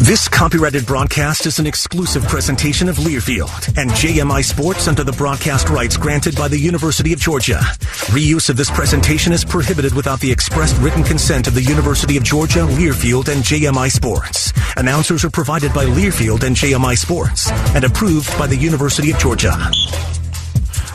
This copyrighted broadcast is an exclusive presentation of Learfield and JMI Sports under the broadcast rights granted by the University of Georgia. Reuse of this presentation is prohibited without the expressed written consent of the University of Georgia, Learfield, and JMI Sports. Announcers are provided by Learfield and JMI Sports and approved by the University of Georgia.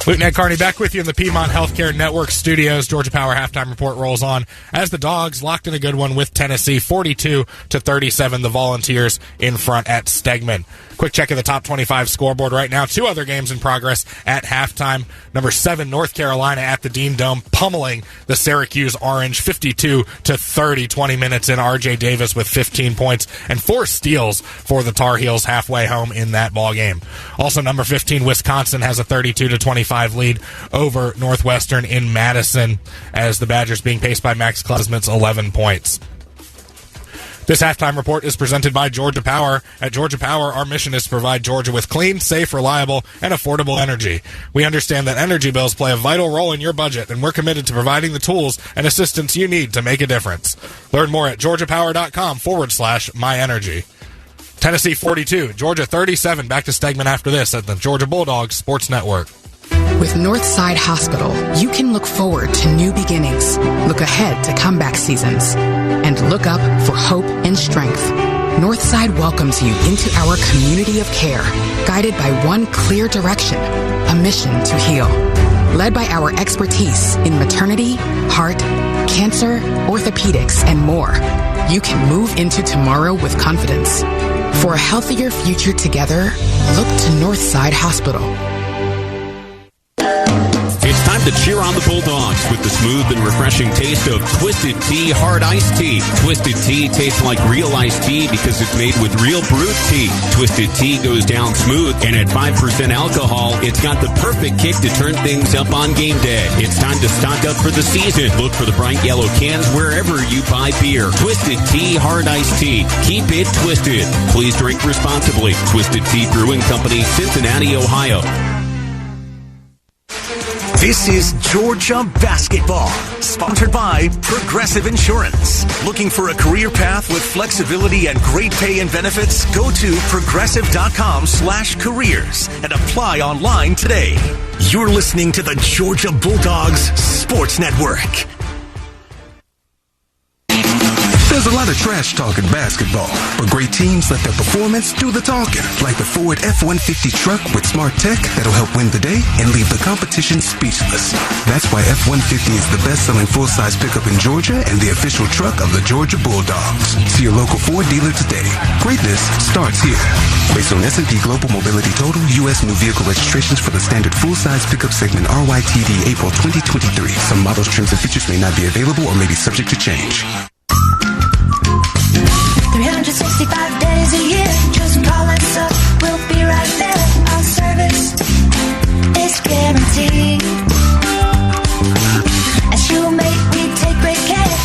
Luke and Ed Carney back with you in the Piedmont Healthcare Network studios. Georgia Power halftime report rolls on as the Dogs locked in a good one with Tennessee, 42-37. The Volunteers in front at Stegman. Quick check of the top 25 scoreboard right now. Two other games in progress at halftime. Number 7, North Carolina at the Dean Dome, pummeling the Syracuse Orange, 52-30. 20 minutes in. R.J. Davis with 15 points and 4 steals for the Tar Heels halfway home in that ball game. Also, number 15, Wisconsin has a 32-25 lead over Northwestern in Madison as the Badgers being paced by Max Klesmit's 11 points. This halftime report is presented by Georgia Power. At Georgia Power, our mission is to provide Georgia with clean, safe, reliable, and affordable energy. We understand that energy bills play a vital role in your budget, and we're committed to providing the tools and assistance you need to make a difference. Learn more at georgiapower.com/myenergy. Tennessee 42, Georgia 37. Back to Stegman after this at the Georgia Bulldogs Sports Network. With Northside Hospital, you can look forward to new beginnings, look ahead to comeback seasons, and look up for hope and strength. Northside welcomes you into our community of care, guided by one clear direction, a mission to heal. Led by our expertise in maternity, heart, cancer, orthopedics, and more, you can move into tomorrow with confidence. For a healthier future together, look to Northside Hospital. It's time to cheer on the Bulldogs with the smooth and refreshing taste of Twisted Tea Hard Iced Tea. Twisted Tea tastes like real iced tea because it's made with real brewed tea. Twisted Tea goes down smooth, and at 5% alcohol, it's got the perfect kick to turn things up on game day. It's time to stock up for the season. Look for the bright yellow cans wherever you buy beer. Twisted Tea Hard Iced Tea. Keep it twisted. Please drink responsibly. Twisted Tea Brewing Company, Cincinnati, Ohio. This is Georgia Basketball, sponsored by Progressive Insurance. Looking for a career path with flexibility and great pay and benefits? Go to progressive.com/careers and apply online today. You're listening to the Georgia Bulldogs Sports Network. There's a lot of trash talk in basketball, but great teams let their performance do the talking, like the Ford F-150 truck with smart tech that'll help win the day and leave the competition speechless. That's why F-150 is the best-selling full-size pickup in Georgia and the official truck of the Georgia Bulldogs. See your local Ford dealer today. Greatness starts here. Based on S&P Global Mobility Total, U.S. new vehicle registrations for the standard full-size pickup segment RYTD April 2023. Some models, trims, and features may not be available or may be subject to change. 365 days a year, just call us up, we'll be right there. Our service is guaranteed. As you make, we take great care.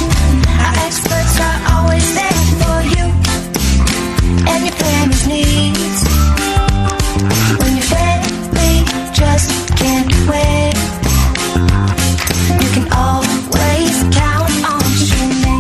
Our experts are always there for you and your family's needs. When you're ready, just can't wait. You can always count on Shimei.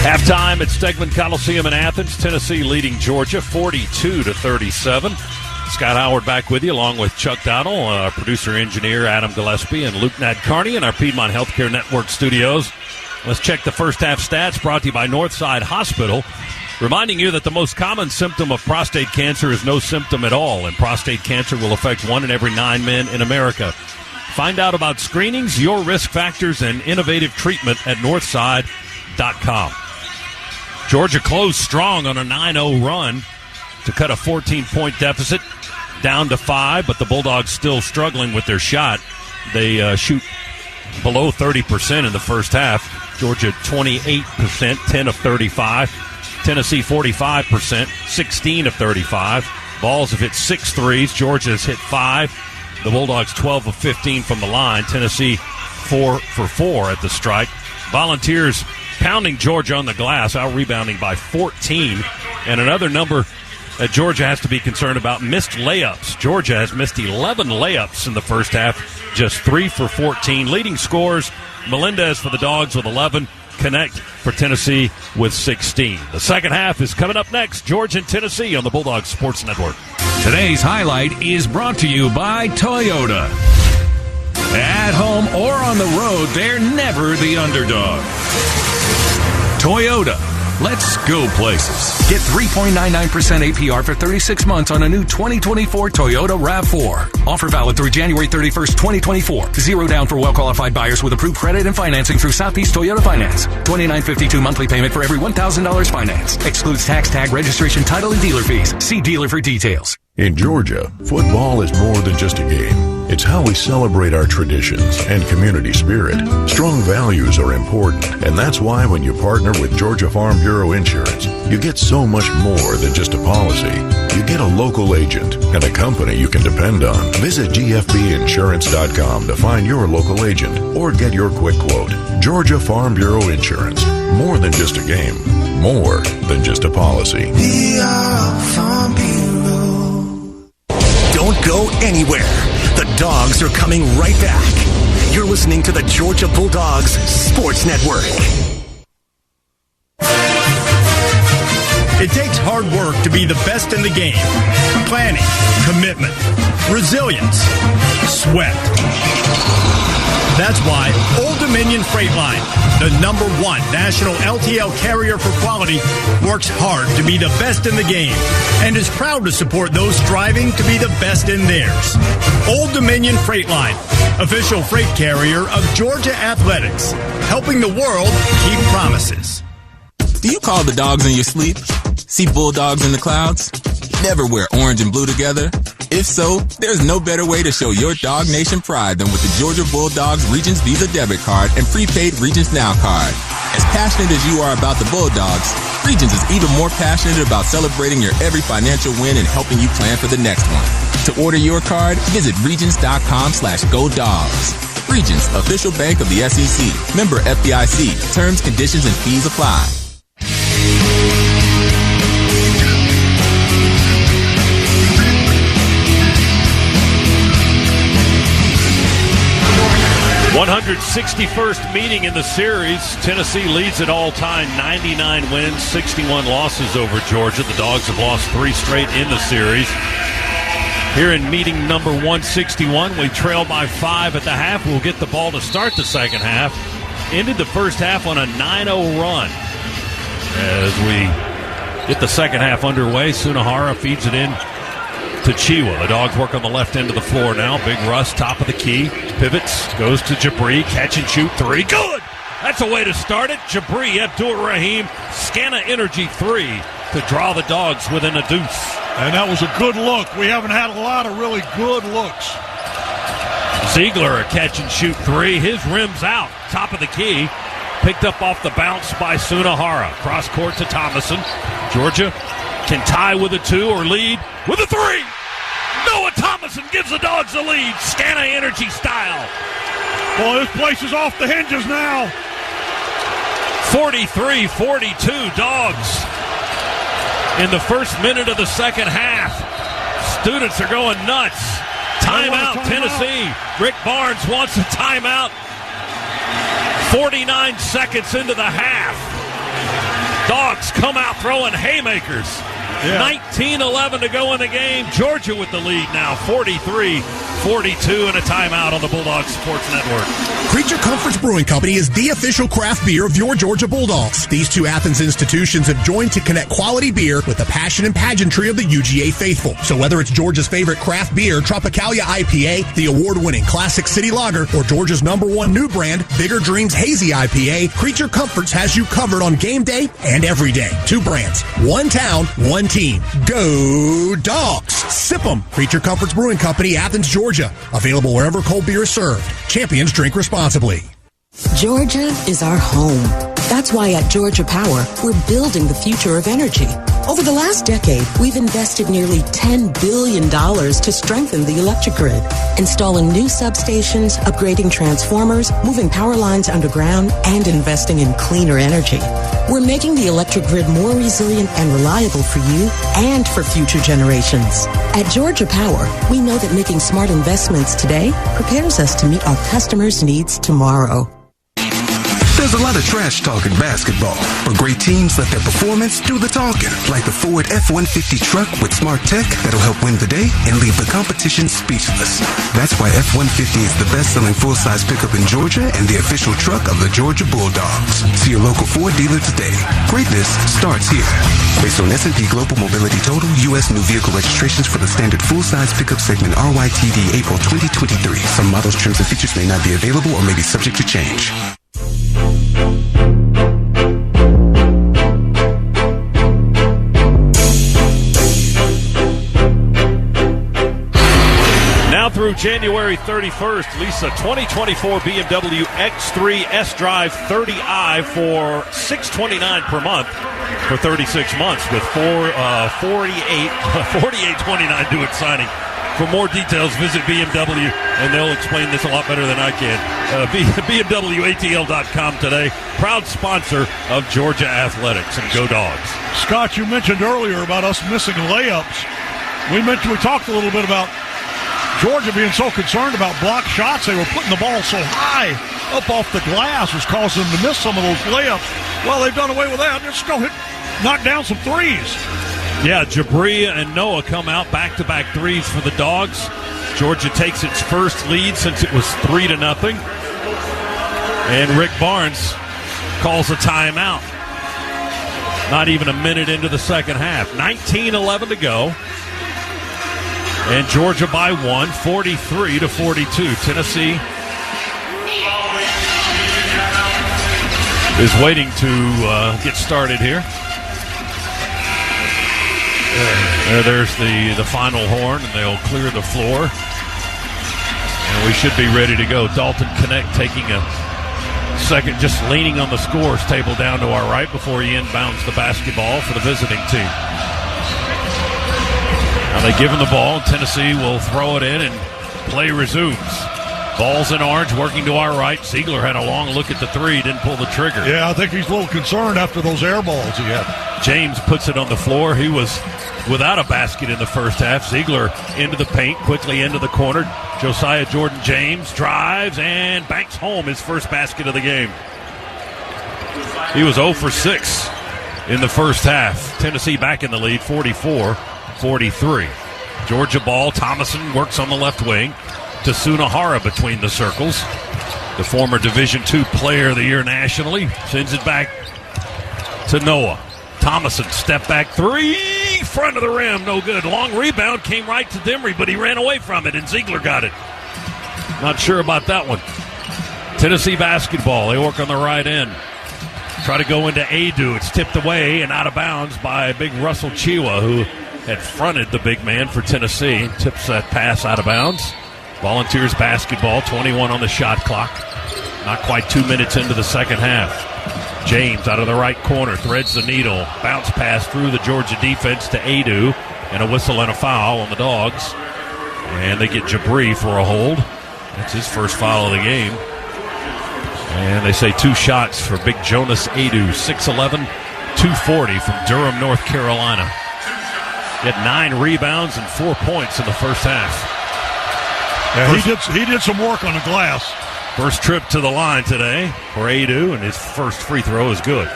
Halftime at Stegman Coliseum in Athens, Tennessee leading Georgia 42-37. Scott Howard back with you, along with Chuck Donnell, our producer-engineer Adam Gillespie, and Luke Nadkarni in our Piedmont Healthcare Network studios. Let's check the first half stats brought to you by Northside Hospital, reminding you that the most common symptom of prostate cancer is no symptom at all, and prostate cancer will affect 1 in every 9 men in America. Find out about screenings, your risk factors, and innovative treatment at northside.com. Georgia closed strong on a 9-0 run to cut a 14-point deficit down to 5, but the Bulldogs still struggling with their shot. They shoot below 30% in the first half. Georgia 28%, 10 of 35. Tennessee 45%, 16 of 35. Vols have hit 6 threes. Georgia has hit 5. The Bulldogs 12 of 15 from the line. Tennessee 4 for 4 at the strike. Volunteers pounding Georgia on the glass, out-rebounding by 14. And another number that Georgia has to be concerned about, missed layups. Georgia has missed 11 layups in the first half, just 3 for 14. Leading scorers, Melendez for the Dogs with 11. Connect for Tennessee with 16. The second half is coming up next. Georgia and Tennessee on the Bulldogs Sports Network. Today's highlight is brought to you by Toyota. At home or on the road, they're never the underdog. Toyota. Let's go places. Get 3.99% APR for 36 months on a new 2024 Toyota RAV4. Offer valid through January 31st, 2024. Zero down for well-qualified buyers with approved credit and financing through Southeast Toyota Finance. $29.52 monthly payment for every $1,000 finance. Excludes tax, tag, registration, title, and dealer fees. See dealer for details. In Georgia, football is more than just a game. It's how we celebrate our traditions and community spirit. Strong values are important, and that's why when you partner with Georgia Farm Bureau Insurance, you get so much more than just a policy. You get a local agent and a company you can depend on. Visit gfbinsurance.com to find your local agent or get your quick quote. Georgia Farm Bureau Insurance. More than just a game. More than just a policy. Farm Bureau. Don't go anywhere. The Dogs are coming right back. You're listening to the Georgia Bulldogs Sports Network. It takes hard work to be the best in the game. Planning, commitment, resilience, sweat. That's why Old Dominion Freight Line, the #1 national LTL carrier for quality, works hard to be the best in the game and is proud to support those striving to be the best in theirs. Old Dominion Freight Line, official freight carrier of Georgia Athletics, helping the world keep promises. Do you call the dogs in your sleep? See bulldogs in the clouds? Never wear orange and blue together? If so, there's no better way to show your Dog Nation pride than with the Georgia Bulldogs Regions Visa debit card and prepaid Regions Now card. As passionate as you are about the Bulldogs, Regions is even more passionate about celebrating your every financial win and helping you plan for the next one. To order your card, visit Regions.com/GoDogs. Regions, official bank of the SEC. Member FDIC. Terms, conditions, and fees apply. .161st meeting in the series. Tennessee leads at all time, 99 wins, 61 losses over Georgia. The Dogs have lost 3 straight in the series. Here in meeting number 161, we trail by 5 at the half. We'll get the ball to start the second half. Ended the first half on a 9-0 run. As we get the second half underway, Sunahara feeds it in to Chiwa. The Dogs work on the left end of the floor now. Big Russ, top of the key. Pivots, goes to Jabri. Catch and shoot 3. Good! That's a way to start it. Jabri, Abdur-Rahim, Scana Energy 3 to draw the Dogs within a deuce. And that was a good look. We haven't had a lot of really good looks. Ziegler, a catch and shoot 3. His rim's out. Top of the key. Picked up off the bounce by Sunahara. Cross court to Thomason. Georgia can tie with a 2 or lead with a 3. Noah Thomason gives the Dogs the lead. Scana Energy style. Boy, this place is off the hinges now. 43-42 Dogs in the first minute of the second half. Students are going nuts. Timeout, Tennessee. Rick Barnes wants a timeout. 49 seconds into the half. Dogs come out throwing haymakers. 19-11 to go in the game. Georgia with the lead now, 43-42, and a timeout on the Bulldogs Sports Network. Creature Comforts Brewing Company is the official craft beer of your Georgia Bulldogs. These 2 Athens institutions have joined to connect quality beer with the passion and pageantry of the UGA faithful. So whether it's Georgia's favorite craft beer, Tropicalia IPA, the award-winning Classic City Lager, or Georgia's #1 new brand, Bigger Dreams Hazy IPA, Creature Comforts has you covered on game day and every day. 2 brands, 1 town, 1 team. Go Dogs! Sip 'em! Creature Comforts Brewing Company, Athens, Georgia. Georgia. Available wherever cold beer is served. Champions drink responsibly. Georgia is our home. That's why at Georgia Power, we're building the future of energy. Over the last decade, we've invested nearly $10 billion to strengthen the electric grid, installing new substations, upgrading transformers, moving power lines underground, and investing in cleaner energy. We're making the electric grid more resilient and reliable for you and for future generations. At Georgia Power, we know that making smart investments today prepares us to meet our customers' needs tomorrow. There's a lot of trash talk in basketball, but great teams let their performance do the talking, like the Ford F-150 truck with smart tech that'll help win the day and leave the competition speechless. That's why F-150 is the best-selling full-size pickup in Georgia and the official truck of the Georgia Bulldogs. See your local Ford dealer today. Greatness starts here. Based on S&P Global Mobility Total, U.S. new vehicle registrations for the standard full-size pickup segment RYTD April 2023. Some models, trims, and features may not be available or may be subject to change. Now through January 31st, Lisa, 2024 BMW X3 S-Drive 30i for $629 per month for 36 months with $48.29 due at signing. For more details, visit BMW, and they'll explain this a lot better than I can. BMWATL.com today. Proud sponsor of Georgia Athletics, and go Dogs. Scott, you mentioned earlier about us missing layups. We talked a little bit about Georgia being so concerned about block shots. They were putting the ball so high up off the glass was causing them to miss some of those layups. Well, they've done away with that. Just go knock down some threes. Yeah, Jabri and Noah come out back-to-back threes for the Dogs. Georgia takes its first lead since it was 3-0. And Rick Barnes calls a timeout. Not even a minute into the second half. 19-11 to go. And Georgia by 1, 43-42. Tennessee is waiting to get started here. There's the final horn, and they'll clear the floor. And we should be ready to go. Dalton Connect taking a second, just leaning on the scores table down to our right before he inbounds the basketball for the visiting team. Now they give him the ball. Tennessee will throw it in, and play resumes. Ball's in orange, working to our right. Ziegler had a long look at the three, didn't pull the trigger. Yeah, I think he's a little concerned after those air balls he had. James puts it on the floor. He was without a basket in the first half. Ziegler into the paint, quickly into the corner. Josiah Jordan-James drives and banks home his first basket of the game. He was 0 for 6 in the first half. Tennessee back in the lead, 44-43. Georgia ball. Thomason works on the left wing. To Sunahara between the circles. The former Division II Player of the Year nationally sends it back to Noah. Thomason, step back three, front of the rim, no good. Long rebound came right to Demery, but he ran away from it, and Ziegler got it. Not sure about that one. Tennessee basketball, they work on the right end. Try to go into Adu. It's tipped away and out of bounds by big Russell Chiwa, who had fronted the big man for Tennessee. Tips that pass out of bounds. Volunteers basketball, 21 on the shot clock. Not quite 2 minutes into the second half. James out of the right corner, threads the needle. Bounce pass through the Georgia defense to Adu, and a whistle and a foul on the Dogs. And they get Jabri for a hold. That's his first foul of the game. And they say 2 shots for big Jonas Adu, 6'11", 240 from Durham, North Carolina. He had 9 rebounds and 4 points in the first half. Yeah, he did some work on the glass. First trip to the line today for Adu, and his first free throw is good.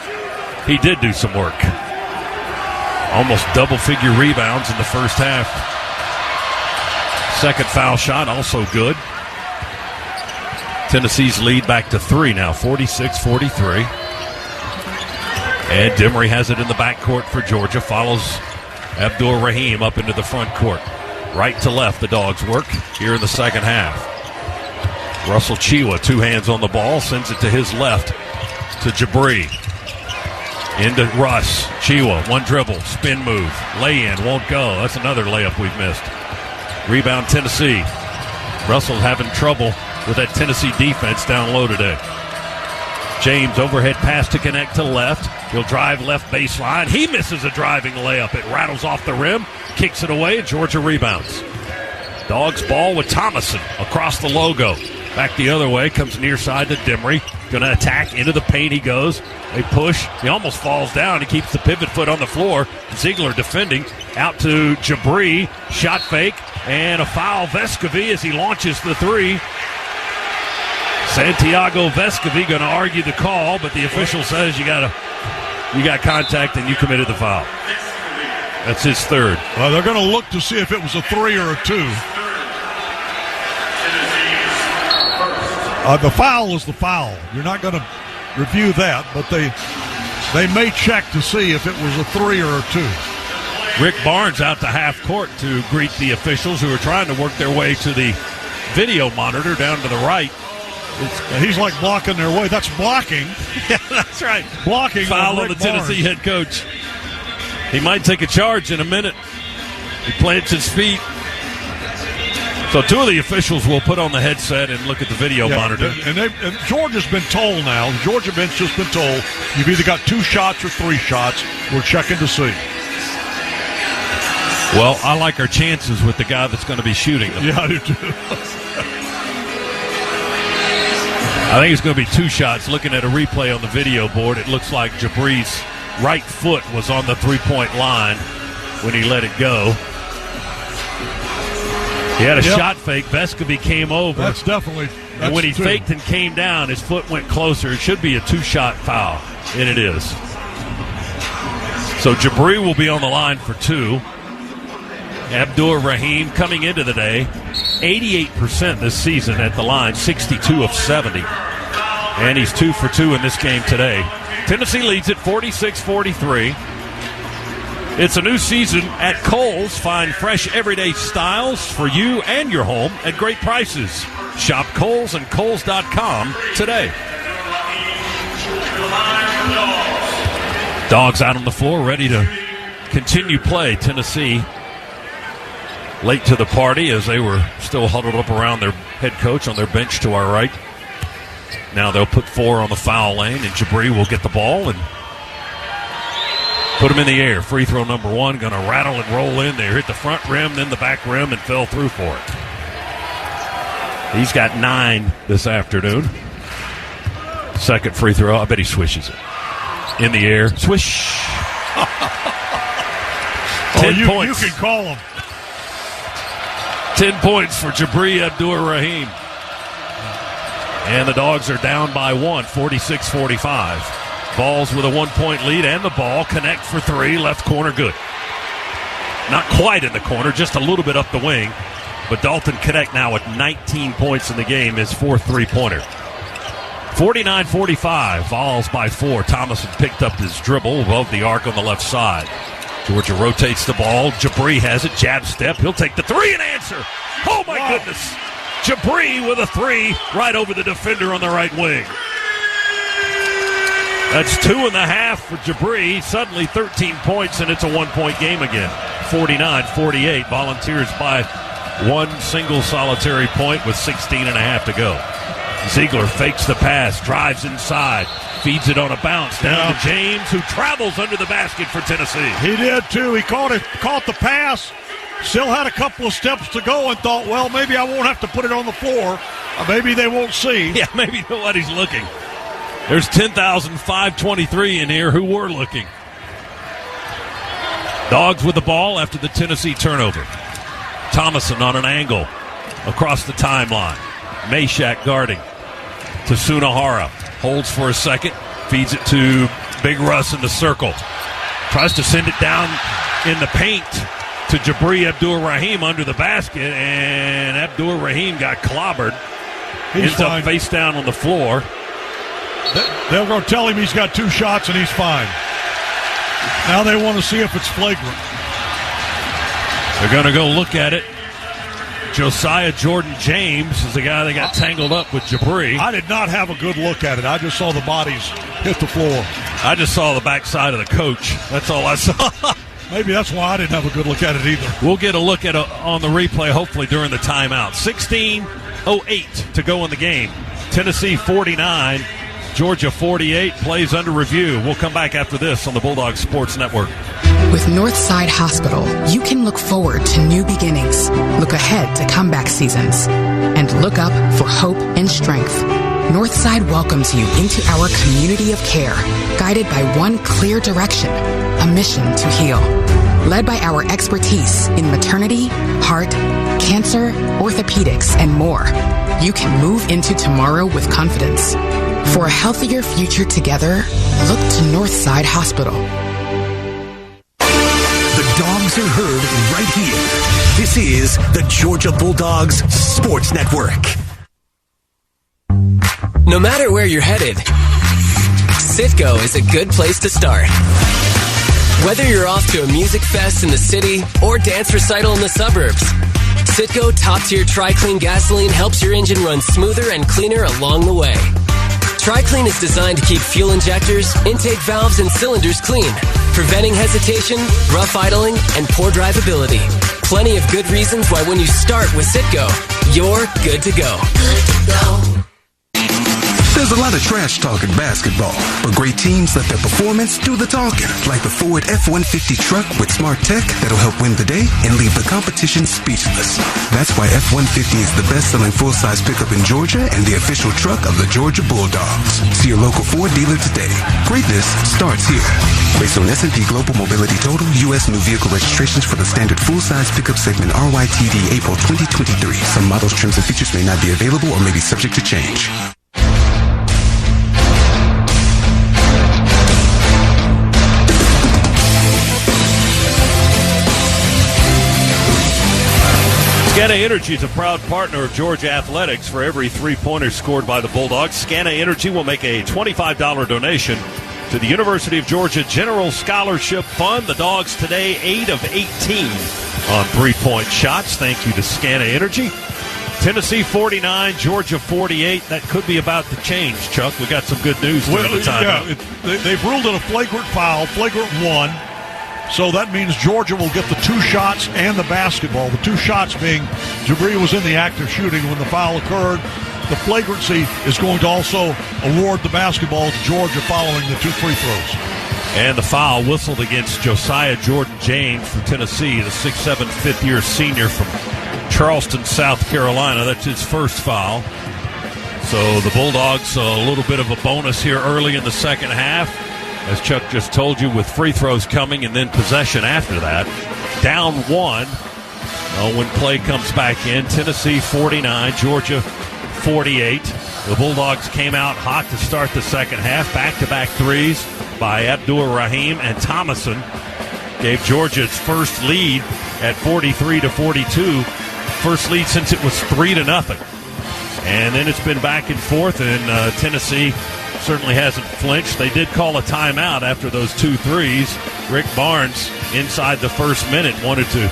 He did do some work. Almost double-figure rebounds in the first half. Second foul shot, also good. Tennessee's lead back to 3 now, 46-43. And Demery has it in the backcourt for Georgia. Follows Abdul Rahim up into the front court. Right to left, the Dogs work here in the second half. Russell Chiwa, 2 hands on the ball, sends it to his left to Jabri. Into Russ. Chiwa, 1 dribble, spin move, lay-in, won't go. That's another layup we've missed. Rebound Tennessee. Russell having trouble with that Tennessee defense down low today. James overhead pass to connect to left. He'll drive left baseline. He misses a driving layup. It rattles off the rim, kicks it away, and Georgia rebounds. Dogs ball with Thomason across the logo. Back the other way, comes near side to Demery. Going to attack, into the paint he goes. They push. He almost falls down. He keeps the pivot foot on the floor. Ziegler defending. Out to Jabri. Shot fake. And a foul. Vescovi as he launches the three. Santiago Vescovi going to argue the call, but the official says you got contact and you committed the foul. That's his third. Well, they're going to look to see if it was a 3 or a 2. The foul is the foul. You're not going to review that, but they may check to see if it was a 3 or a 2. Rick Barnes out to half court to greet the officials who are trying to work their way to the video monitor down to the right. He's like blocking their way. That's blocking. Yeah, that's right. Blocking. Foul on the Tennessee head coach. He might take a charge in a minute. He plants his feet. So 2 of the officials will put on the headset and look at the video monitor. And Georgia's been told now, the Georgia bench just been told, you've either got 2 shots or 3 shots. We're checking to see. Well, I like our chances with the guy that's going to be shooting them. Yeah, I do too. I think it's going to be 2 shots. Looking at a replay on the video board, it looks like Jabri's right foot was on the 3-point line when he let it go. He had a shot fake. Vescovi came over. That's definitely. And when he faked and came down, his foot went closer. It should be a 2-shot foul, and it is. So Jabri will be on the line for 2. Abdur-Rahim coming into the day, 88% this season at the line, 62 of 70. And he's 2 for 2 in this game today. Tennessee leads at 46-43. It's a new season at Kohl's. Find fresh everyday styles for you and your home at great prices. Shop Kohl's and Kohl's.com today. Dogs out on the floor, ready to continue play. Tennessee late to the party as they were still huddled up around their head coach on their bench to our right. Now they'll put 4 on the foul lane, and Jabri will get the ball and put him in the air. Free throw number 1, going to rattle and roll in there. Hit the front rim, then the back rim, and fell through for it. He's got 9 this afternoon. Second free throw, I bet he swishes it. In the air, swish. 10 points. You can call him. 10 points for Jabri Abdur-Rahim. And the Dogs are down by 1, 46-45. Balls with a 1-point lead, and the ball connect for 3, left corner good. Not quite in the corner, just a little bit up the wing. But Dalton Connect now with 19 points in the game, his 4th three-pointer. 49-45, Vols by 4. Thomason picked up his dribble above the arc on the left side. Georgia rotates the ball. Jabri has it. Jab step. He'll take the 3 and answer. Oh, my goodness. Jabri with a 3 right over the defender on the right wing. That's 2.5 for Jabri. Suddenly 13 points, and it's a 1-point game again. 49-48. Volunteers by 1 single solitary point with 16.5 to go. Ziegler fakes the pass, drives inside, feeds it on a bounce down to James, who travels under the basket for Tennessee. He did too. He caught the pass, still had a couple of steps to go, and thought, well, maybe I won't have to put it on the floor. Maybe they won't see. Yeah, maybe nobody's looking. There's 10,523 in here who were looking. Dogs with the ball after the Tennessee turnover. Thomason on an angle across the timeline. Meshack guarding to Sunahara. Holds for a second. Feeds it to Big Russ in the circle. Tries to send it down in the paint to Jabri Abdur-Rahim under the basket, and Abdur-Rahim got clobbered. Ends up face down on the floor. They're going to tell him he's got 2 shots and he's fine. Now they want to see if it's flagrant. They're going to go look at it. Josiah Jordan-James is the guy that got tangled up with Jabri. I did not have a good look at it. I just saw the bodies hit the floor. I just saw the backside of the coach. That's all I saw. Maybe that's why I didn't have a good look at it either. We'll get a look at on the replay, hopefully, during the timeout. 16:08 to go in the game. Tennessee 49, Georgia 48, plays under review. We'll come back after this on the Bulldog Sports Network. With Northside Hospital, you can look forward to new beginnings, look ahead to comeback seasons, and look up for hope and strength. Northside welcomes you into our community of care, guided by one clear direction, a mission to heal. Led by our expertise in maternity, heart, cancer, orthopedics, and more, you can move into tomorrow with confidence. For a healthier future together, look to Northside Hospital. The Dogs are heard right here. This is the Georgia Bulldogs Sports Network. No matter where you're headed, Citgo is a good place to start. Whether you're off to a music fest in the city or dance recital in the suburbs, Citgo top-tier Tri-Clean gasoline helps your engine run smoother and cleaner along the way. Tri-Clean is designed to keep fuel injectors, intake valves, and cylinders clean, preventing hesitation, rough idling, and poor drivability. Plenty of good reasons why when you start with Citgo, you're good to go. Good to go. There's a lot of trash talk in basketball, but great teams let their performance do the talking, like the Ford F-150 truck with smart tech that'll help win the day and leave the competition speechless. That's why F-150 is the best-selling full-size pickup in Georgia and the official truck of the Georgia Bulldogs. See your local Ford dealer today. Greatness starts here. Based on S&P Global Mobility Total, U.S. new vehicle registrations for the standard full-size pickup segment RYTD April 2023. Some models, trims, and features may not be available or may be subject to change. Scana Energy is a proud partner of Georgia Athletics. For every three-pointer scored by the Bulldogs, Scana Energy will make a $25 donation to the University of Georgia General Scholarship Fund. The Dogs today 8 of 18 on three-point shots. Thank you to Scana Energy. Tennessee 49, Georgia 48. That could be about to change, Chuck. We got some good news during the timeout. Yeah, they've ruled it a flagrant foul, flagrant one. So that means Georgia will get the two shots and the basketball. The two shots being Jabri was in the act of shooting when the foul occurred. The flagrancy is going to also award the basketball to Georgia following the two free throws. And the foul whistled against Josiah Jordan James from Tennessee, the 6'7", fifth-year senior from Charleston, South Carolina. That's his first foul. So the Bulldogs a little bit of a bonus here early in the second half. As Chuck just told you, with free throws coming and then possession after that. Down one. When play comes back in, Tennessee 49, Georgia 48. The Bulldogs came out hot to start the second half. Back-to-back threes by Abdur-Rahim and Thomason gave Georgia its first lead at 43-42. First lead since it was 3-0. And then it's been back and forth, and Tennessee certainly hasn't flinched. They did call a timeout after those two threes. Rick Barnes, inside the first minute, wanted to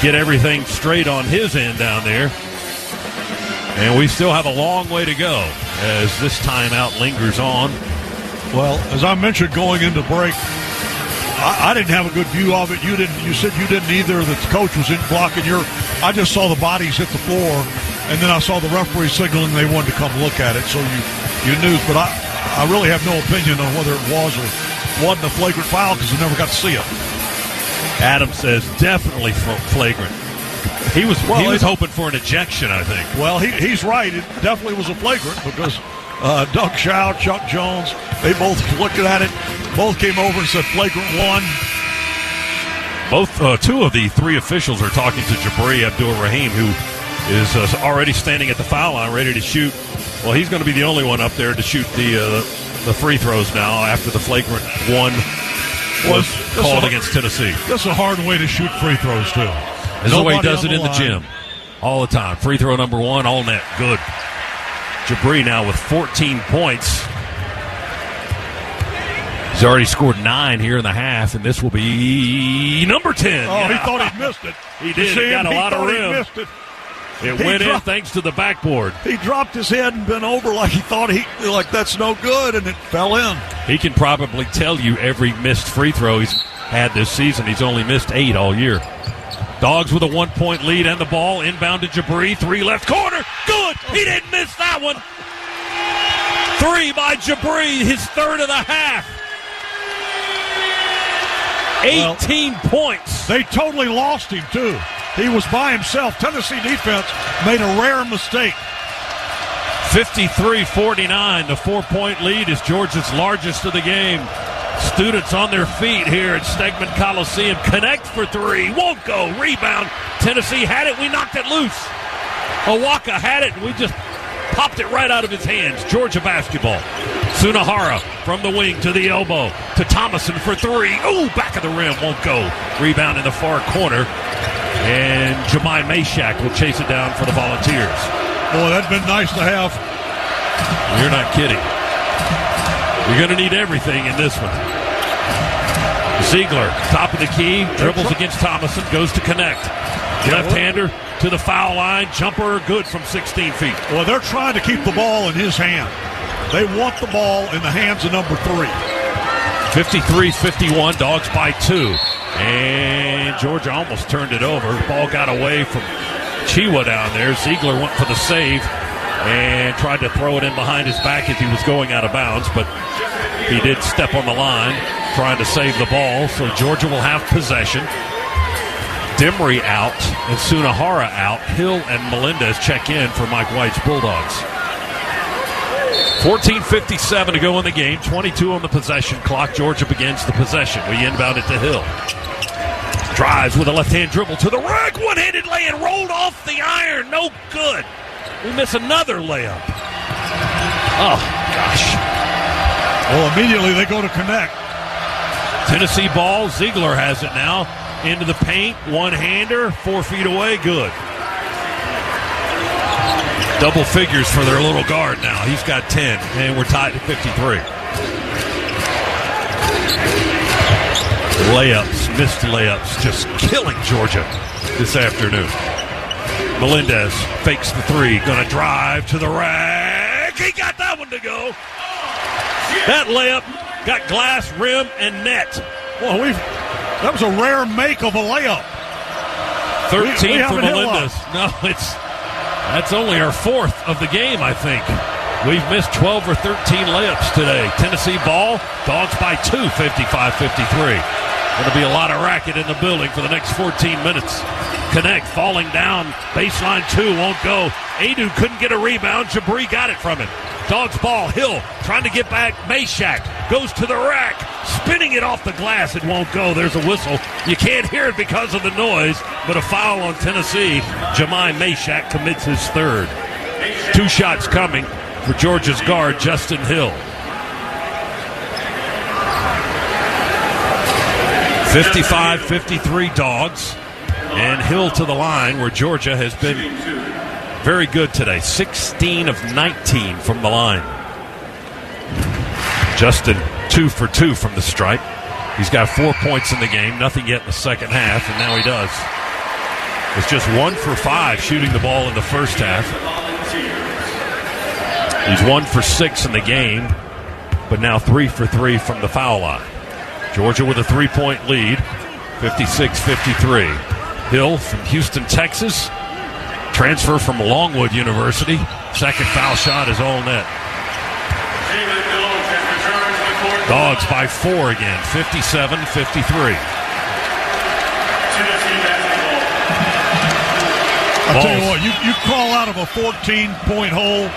get everything straight on his end down there. And we still have a long way to go as this timeout lingers on. Well, as I mentioned going into break, I didn't have a good view of it. You didn't. You said you didn't either. That the coach was in blocking your. I just saw the bodies hit the floor, and then I saw the referee signaling they wanted to come look at it. So you knew. But I really have no opinion on whether it was or wasn't a flagrant foul because I never got to see it. Adam says definitely flagrant. He was hoping for an ejection, I think. Well, he's right. It definitely was a flagrant because Doug Shaw, Chuck Jones, they both looked at it. Both came over and said flagrant one. Both two of the three officials are talking to Jabri Abdur-Rahim, who is already standing at the foul line, ready to shoot. Well, he's going to be the only one up there to shoot the free throws now after the flagrant one was called against Tennessee. That's a hard way to shoot free throws, too. This is the way he does it in the gym all the time. Free throw number one, all net, good. Jabri now with 14 points. He's already scored 9 here in the half, and this will be number 10. Oh, he thought he missed it. He did. He got a lot of rim. He missed it. It went in thanks to the backboard. He dropped his head and bent over like he thought that's no good, and it fell in. He can probably tell you every missed free throw he's had this season. He's only missed 8 all year. Dogs with a 1-point lead and the ball inbound to Jabri. 3 left corner. Good. He didn't miss that one. 3 by Jabri, his third of the half. 18 points. They totally lost him, too. He was by himself. Tennessee defense made a rare mistake. 53-49. The 4-point lead is Georgia's largest of the game. Students on their feet here at Stegman Coliseum. Connect for 3. Won't go. Rebound. Tennessee had it. We knocked it loose. Owaka had it, and we just popped it right out of his hands. Georgia basketball. Sunahara from the wing to the elbow to Thomason for 3. Ooh, back of the rim. Won't go. Rebound in the far corner. And Jemai Meshack will chase it down for the Volunteers. Boy, that'd been nice to have. You're not kidding. You're going to need everything in this one. Ziegler, top of the key, dribbles against Thomason, goes to connect. Left-hander to the foul line. Jumper good from 16 feet. Well, they're trying to keep the ball in his hand. They want the ball in the hands of number 3. 53-51, Dogs by 2. And Georgia almost turned it over. The ball got away from Chiwa down there. Ziegler went for the save and tried to throw it in behind his back as he was going out of bounds, but he did step on the line trying to save the ball, so Georgia will have possession. Demery out and Sunahara out. Hill and Melendez check in for Mike White's Bulldogs. 14:57 to go in the game. 22 on the possession clock. Georgia begins the possession. We inbound it to Hill. Drives with a left-hand dribble to the rack. One-handed lay and rolled off the iron. No good. We miss another layup. Oh, gosh. Well, immediately they go to connect. Tennessee ball. Ziegler has it now. Into the paint. One-hander. 4 feet away. Good. Double figures for their little guard now. He's got 10. And we're tied at 53. Layups. Missed layups. Just killing Georgia this afternoon. Melendez fakes the 3. Gonna drive to the rack. He got that one to go. That layup got glass, rim, and net. Well, that was a rare make of a layup. 13 for Melendez. No, that's only our 4th of the game, I think. We've missed 12 or 13 layups today. Tennessee ball. Dogs by 2, 55-53. Going to be a lot of racket in the building for the next 14 minutes. Connect, falling down. Baseline 2, won't go. Adu couldn't get a rebound. Jabri got it from him. Dogs ball. Hill trying to get back. Meshack goes to the rack. Spinning it off the glass. It won't go. There's a whistle. You can't hear it because of the noise, but a foul on Tennessee. Jemai Meshack commits his 3rd. 2 shots coming for Georgia's guard, Justin Hill. 55-53 Dogs. And Hill to the line where Georgia has been very good today. 16 of 19 from the line. Justin 2 for 2 from the stripe. He's got 4 points in the game. Nothing yet in the second half, and now he does. It's just 1 for 5 shooting the ball in the first half. He's 1 for 6 in the game, but now 3 for 3 from the foul line. Georgia with a 3-point lead, 56-53. Hill from Houston, Texas. Transfer from Longwood University. Second foul shot is all net. Dogs by 4 again, 57-53. I'll tell you what, you crawl out of a 14-point hole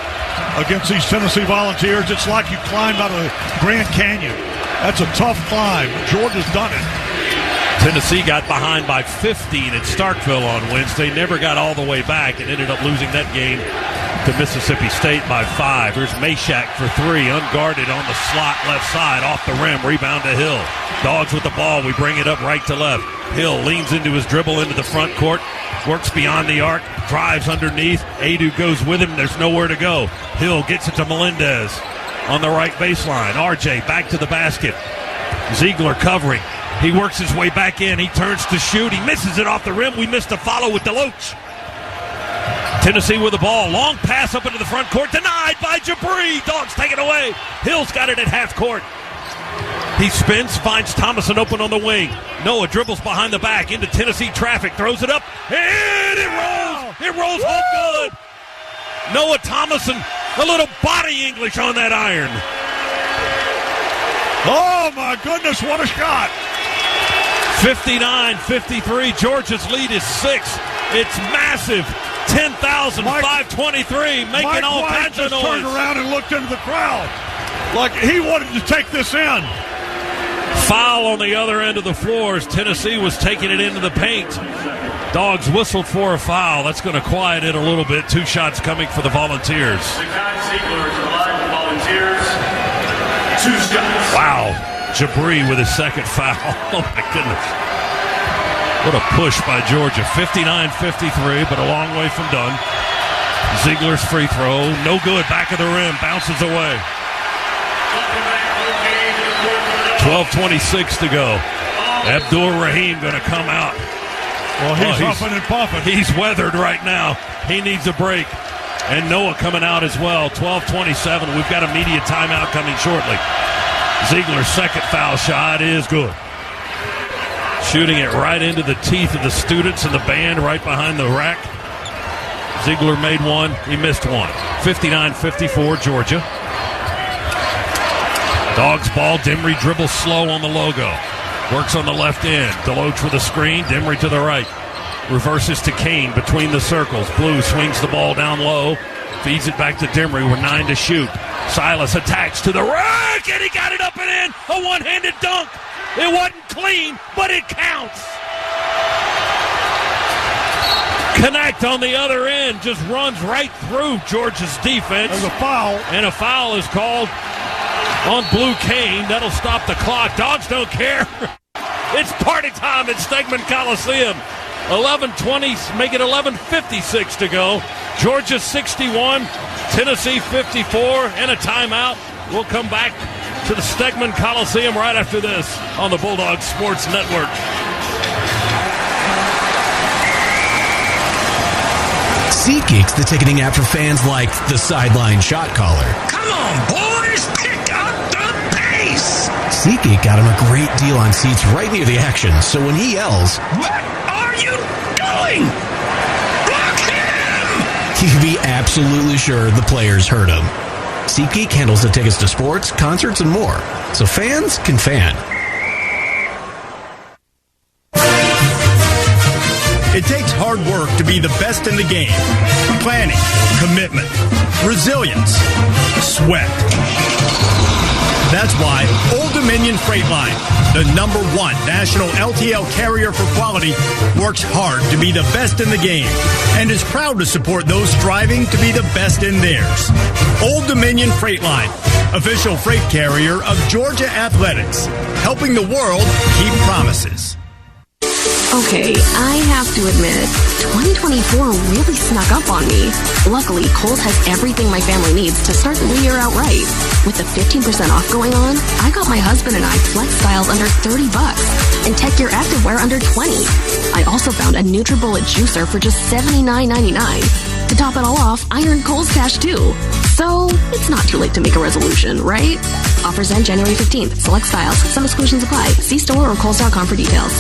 against these Tennessee Volunteers, it's like you climbed out of the Grand Canyon. That's a tough climb. Georgia's done it. Tennessee got behind by 15 in Starkville on Wednesday, never got all the way back, and ended up losing that game to Mississippi State by 5. Here's Meshack for 3, unguarded on the slot left side, off the rim, rebound to Hill. Dogs with the ball, we bring it up right to left. Hill leans into his dribble into the front court, works beyond the arc, drives underneath. Adu goes with him, there's nowhere to go. Hill gets it to Melendez on the right baseline. RJ back to the basket. Ziegler covering. He works his way back in. He turns to shoot. He misses it off the rim. We missed a follow with Deloach. Tennessee with the ball. Long pass up into the front court. Denied by Jabri. Dogs take it away. Hill's got it at half court. He spins, finds Thomason open on the wing. Noah dribbles behind the back into Tennessee traffic, throws it up, and it rolls. It rolls home good. Noah Thomason, a little body English on that iron. Oh, my goodness, what a shot. 59-53. Georgia's lead is 6. It's massive. 10,523, making all kinds of noise. Turned around and looked into the crowd like he wanted to take this in. Foul on the other end of the floor as Tennessee was taking it into the paint. Dogs whistled for a foul. That's going to quiet it a little bit. 2 shots coming for the Volunteers. Wow. Jabri with his second foul. Oh, my goodness. What a push by Georgia. 59-53, but a long way from done. Ziegler's free throw. No good. Back of the rim. Bounces away. 12:26 to go. Abdul Rahim going to come out. Well, he's huffing and puffing. He's weathered right now. He needs a break. And Noah coming out as well. 12:27. We've got a media timeout coming shortly. Ziegler's second foul shot is good. Shooting it right into the teeth of the students and the band right behind the rack. Ziegler made one. He missed one. 59-54, Georgia. Dogs ball. Dimry dribbles slow on the logo. Works on the left end. Deloach with a screen. Dimry to the right. Reverses to Kane between the circles. Blue swings the ball down low. Feeds it back to Dimry with 9 to shoot. Silas attacks to the rack, and he got it up and in. A one-handed dunk. It wasn't clean, but it counts. Connect on the other end just runs right through Georgia's defense. There's a foul. And a foul is called on Blue Kane. That'll stop the clock. Dogs don't care. It's party time at Stegman Coliseum. 11:20, make it 11:56 to go. Georgia 61, Tennessee 54, and a timeout. We'll come back to the Stegman Coliseum right after this on the Bulldog Sports Network. SeatGeek's the ticketing app for fans like the sideline shot caller. Come on, boys, pick up the pace! SeatGeek got him a great deal on seats right near the action, so when he yells, "What are you doing? Block him!" he can be absolutely sure the players heard him. SeatGeek handles the tickets to sports, concerts, and more, so fans can fan. It takes hard work to be the best in the game. Planning, commitment, resilience, sweat. That's why Old Dominion Freight Line, the #1 national LTL carrier for quality, works hard to be the best in the game and is proud to support those striving to be the best in theirs. Old Dominion Freight Line, official freight carrier of Georgia Athletics, helping the world keep promises. Okay, I have to admit, 2024 really snuck up on me. Luckily, Kohl's has everything my family needs to start the new year out right. With the 15% off going on, I got my husband and I Flex Styles under $30 and Tech Gear Activewear under $20. I also found a NutriBullet juicer for just $79.99. To top it all off, I earned Kohl's cash too. So, it's not too late to make a resolution, right? Offers end January 15th. Select styles. Some exclusions apply. See store or Kohls.com for details.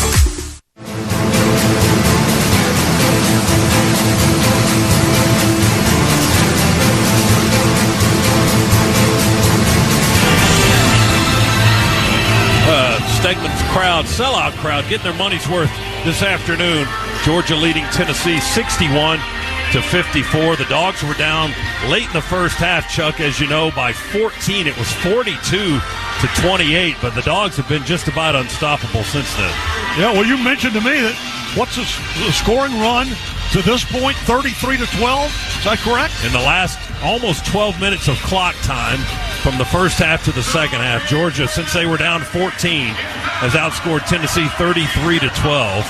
Stegman's crowd, sellout crowd, getting their money's worth this afternoon. Georgia leading Tennessee 61-54. The Dogs were down late in the first half, Chuck, as you know, by 14. It was 42-28, but the Dogs have been just about unstoppable since then. Yeah, well, you mentioned to me that what's the scoring run to this point, 33-12? Is that correct? In the last almost 12 minutes of clock time from the first half to the second half, Georgia, since they were down 14, has outscored Tennessee 33-12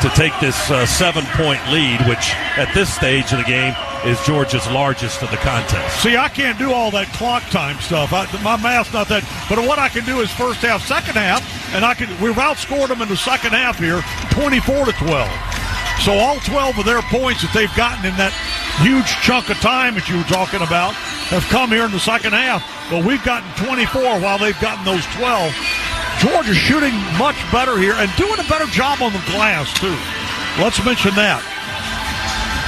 to take this 7-point lead, which at this stage of the game is Georgia's largest of the contest. See, I can't do all that clock time stuff. My math's not that. But what I can do is first half, second half, and we've outscored them in the second half here, 24-12. So all 12 of their points that they've gotten in that huge chunk of time that you were talking about have come here in the second half. But we've gotten 24 while they've gotten those 12. Georgia shooting much better here and doing a better job on the glass, too. Let's mention that.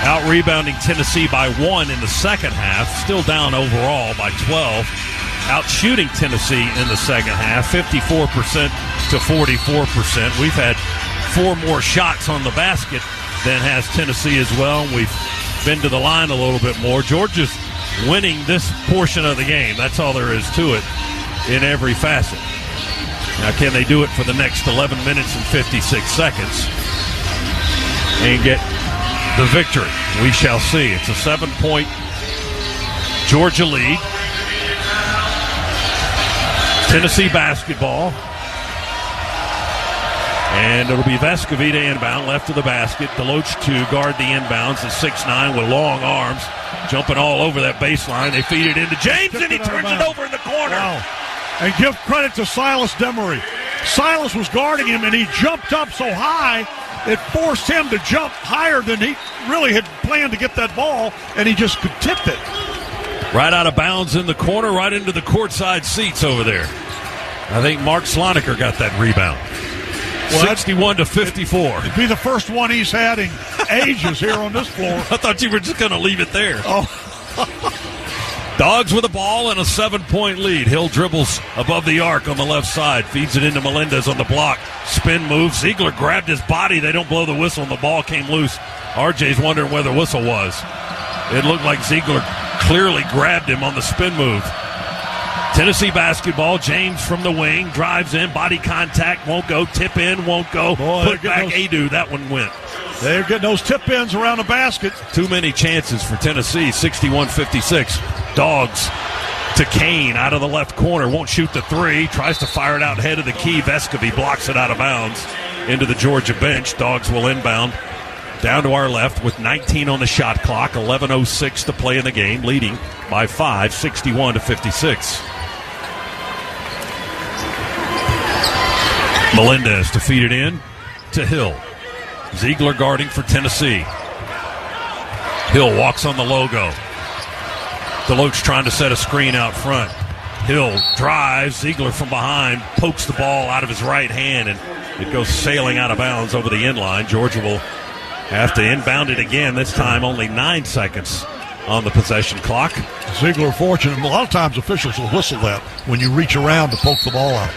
Out-rebounding Tennessee by 1 in the second half. Still down overall by 12. Out-shooting Tennessee in the second half, 54% to 44%. We've had 4 more shots on the basket than has Tennessee as well. We've been to the line a little bit more. Georgia's winning this portion of the game. That's all there is to it in every facet. Now, can they do it for the next 11 minutes and 56 seconds and get the victory? We shall see. It's a 7-point Georgia lead. Tennessee basketball. And it'll be Vescovi to inbound, left of the basket. Deloach to guard the inbounds at 6'9" with long arms, jumping all over that baseline. They feed it into James, and he turns it over in the corner. Wow. And give credit to Silas Demery. Silas was guarding him, and he jumped up so high, it forced him to jump higher than he really had planned to get that ball, and he just could tip it. Right out of bounds in the corner, right into the courtside seats over there. I think Mark Sloniker got that rebound. Well, 61 to 54. It'd be the first one he's had in ages here on this floor. I thought you were just going to leave it there. Oh. Dogs with a ball and a 7-point lead. Hill dribbles above the arc on the left side. Feeds it into Melendez on the block. Spin move. Ziegler grabbed his body. They don't blow the whistle, and the ball came loose. RJ's wondering where the whistle was. It looked like Ziegler clearly grabbed him on the spin move. Tennessee basketball. James from the wing. Drives in. Body contact. Won't go. Tip in. Won't go. Put back Adu. That one went. They're getting those tip-ins around the basket. Too many chances for Tennessee. 61-56. Dogs to Kane out of the left corner. Won't shoot the three. Tries to fire it out head of the key. Vescovi blocks it out of bounds into the Georgia bench. Dogs will inbound down to our left with 19 on the shot clock. 11:06 to play in the game. Leading by 5, 61-56. Melendez to feed it in to Hill. Ziegler guarding for Tennessee. Hill walks on the logo. Deloach trying to set a screen out front. Hill drives. Ziegler from behind pokes the ball out of his right hand, and it goes sailing out of bounds over the end line. Georgia will have to inbound it again. This time only 9 seconds on the possession clock. Ziegler fortunate. A lot of times officials will whistle that when you reach around to poke the ball out.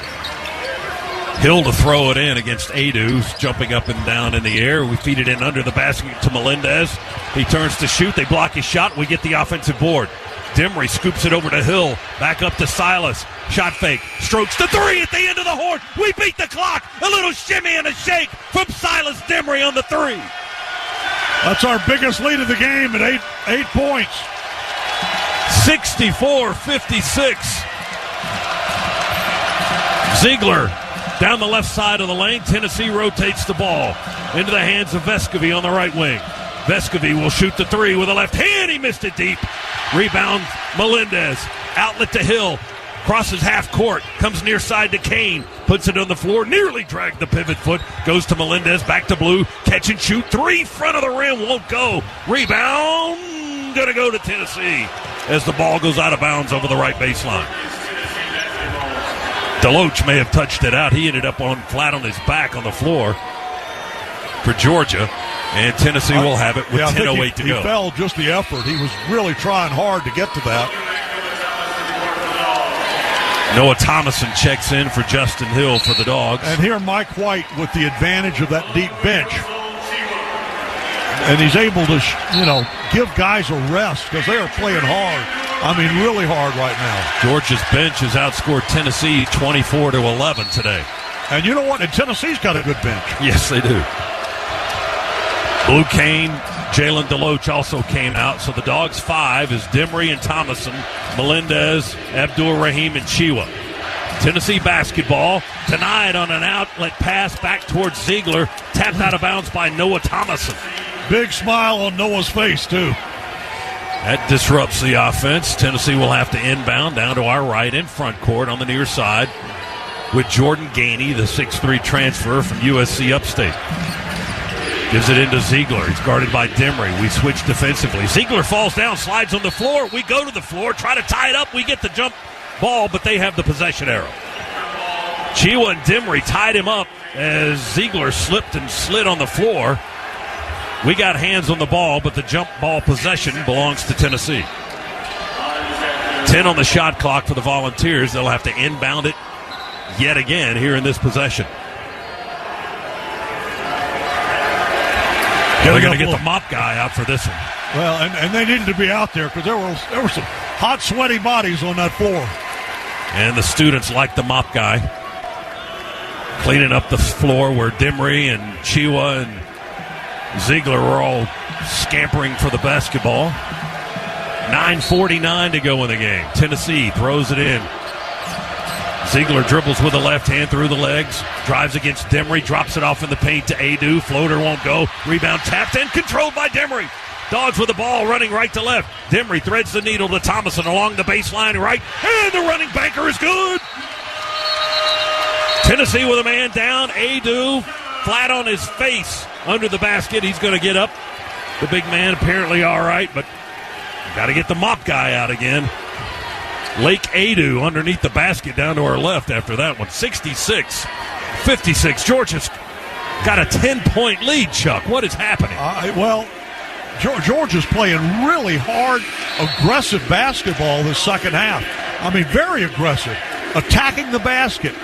Hill to throw it in against Adu, who's jumping up and down in the air. We feed it in under the basket to Melendez. He turns to shoot. They block his shot. We get the offensive board. Demery scoops it over to Hill. Back up to Silas. Shot fake. Strokes the three at the end of the horn. We beat the clock. A little shimmy and a shake from Silas Demery on the three. That's our biggest lead of the game at 8 points. 64-56. Ziegler down the left side of the lane. Tennessee rotates the ball into the hands of Vescovi on the right wing. Vescovi will shoot the three with a left hand. He missed it deep. Rebound Melendez. Outlet to Hill. Crosses half court. Comes near side to Kane. Puts it on the floor. Nearly dragged the pivot foot. Goes to Melendez. Back to Blue. Catch and shoot. Three front of the rim. Won't go. Rebound. Going to go to Tennessee as the ball goes out of bounds over the right baseline. Deloach may have touched it out. He ended up flat on his back on the floor for Georgia. And Tennessee will have it with 10:08 to go. He fell just the effort. He was really trying hard to get to that. Noah Thomason checks in for Justin Hill for the Dogs. And here Mike White with the advantage of that deep bench. And he's able to, give guys a rest because they are playing hard. I mean, really hard right now. Georgia's bench has outscored Tennessee 24-11 today. And you know what? And Tennessee's got a good bench. Yes, they do. Blue Kane, Jalen Deloach also came out. So the Dogs 5 is Demery and Thomason, Melendez, Abdul-Rahim, and Chiwa. Tennessee basketball denied on an outlet pass back towards Ziegler. Tapped out of bounds by Noah Thomason. Big smile on Noah's face, too. That disrupts the offense. Tennessee will have to inbound down to our right in front court on the near side with Jordan Gainey, the 6'3 transfer from USC Upstate. Gives it into Ziegler. He's guarded by Demery. We switch defensively. Ziegler falls down, slides on the floor. We go to the floor, try to tie it up. We get the jump ball, but they have the possession arrow. Chiwa and Dimry tied him up as Ziegler slipped and slid on the floor. We got hands on the ball, but the jump ball possession belongs to Tennessee. 10 on the shot clock for the Volunteers. They'll have to inbound it yet again here in this possession. They're going to get the mop guy out for this one. Well, and they needed to be out there because there were some hot, sweaty bodies on that floor. And the students like the mop guy. Cleaning up the floor where Dimry and Chiwa and Ziegler were all scampering for the basketball. 9:49 to go in the game. Tennessee throws it in. Ziegler dribbles with the left hand through the legs, drives against Dimry, drops it off in the paint to Adu. Floater won't go. Rebound tapped and controlled by Dimry. Dogs with the ball running right to left. Dimry threads the needle to Thomason along the baseline right, and the running banker is good. Tennessee with a man down. Adu flat on his face under the basket. He's going to get up. The big man apparently all right, but got to get the mop guy out again. Lake Adu underneath the basket down to our left after that one. 66-56. Georgia's got a 10-point lead, Chuck. What is happening? Georgia's playing really hard, aggressive basketball this second half. I mean, very aggressive. Attacking the basket.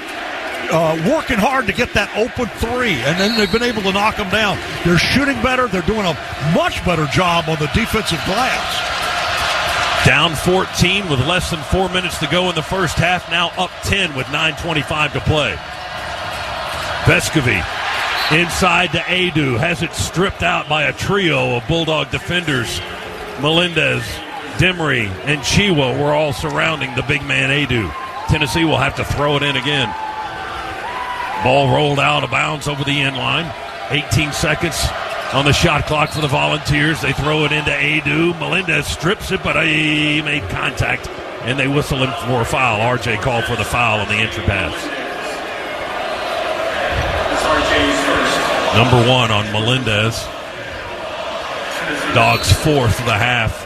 Working hard to get that open three, and then they've been able to knock them down. They're shooting better. They're doing a much better job on the defensive glass. Down 14 with less than 4 minutes to go in the first half. Now up 10 with 9:25 to play. Vescovy inside to Adu. Has it stripped out by a trio of Bulldog defenders. Melendez, Dimry, and Chiwa were all surrounding the big man Adu. Tennessee will have to throw it in again. Ball rolled out of bounds over the end line. 18 seconds on the shot clock for the Volunteers. They throw it into Adu. Melendez strips it, but he made contact, and they whistle him for a foul. RJ called for the foul on the entry pass. Number 1 on Melendez. Dogs 4th of the half.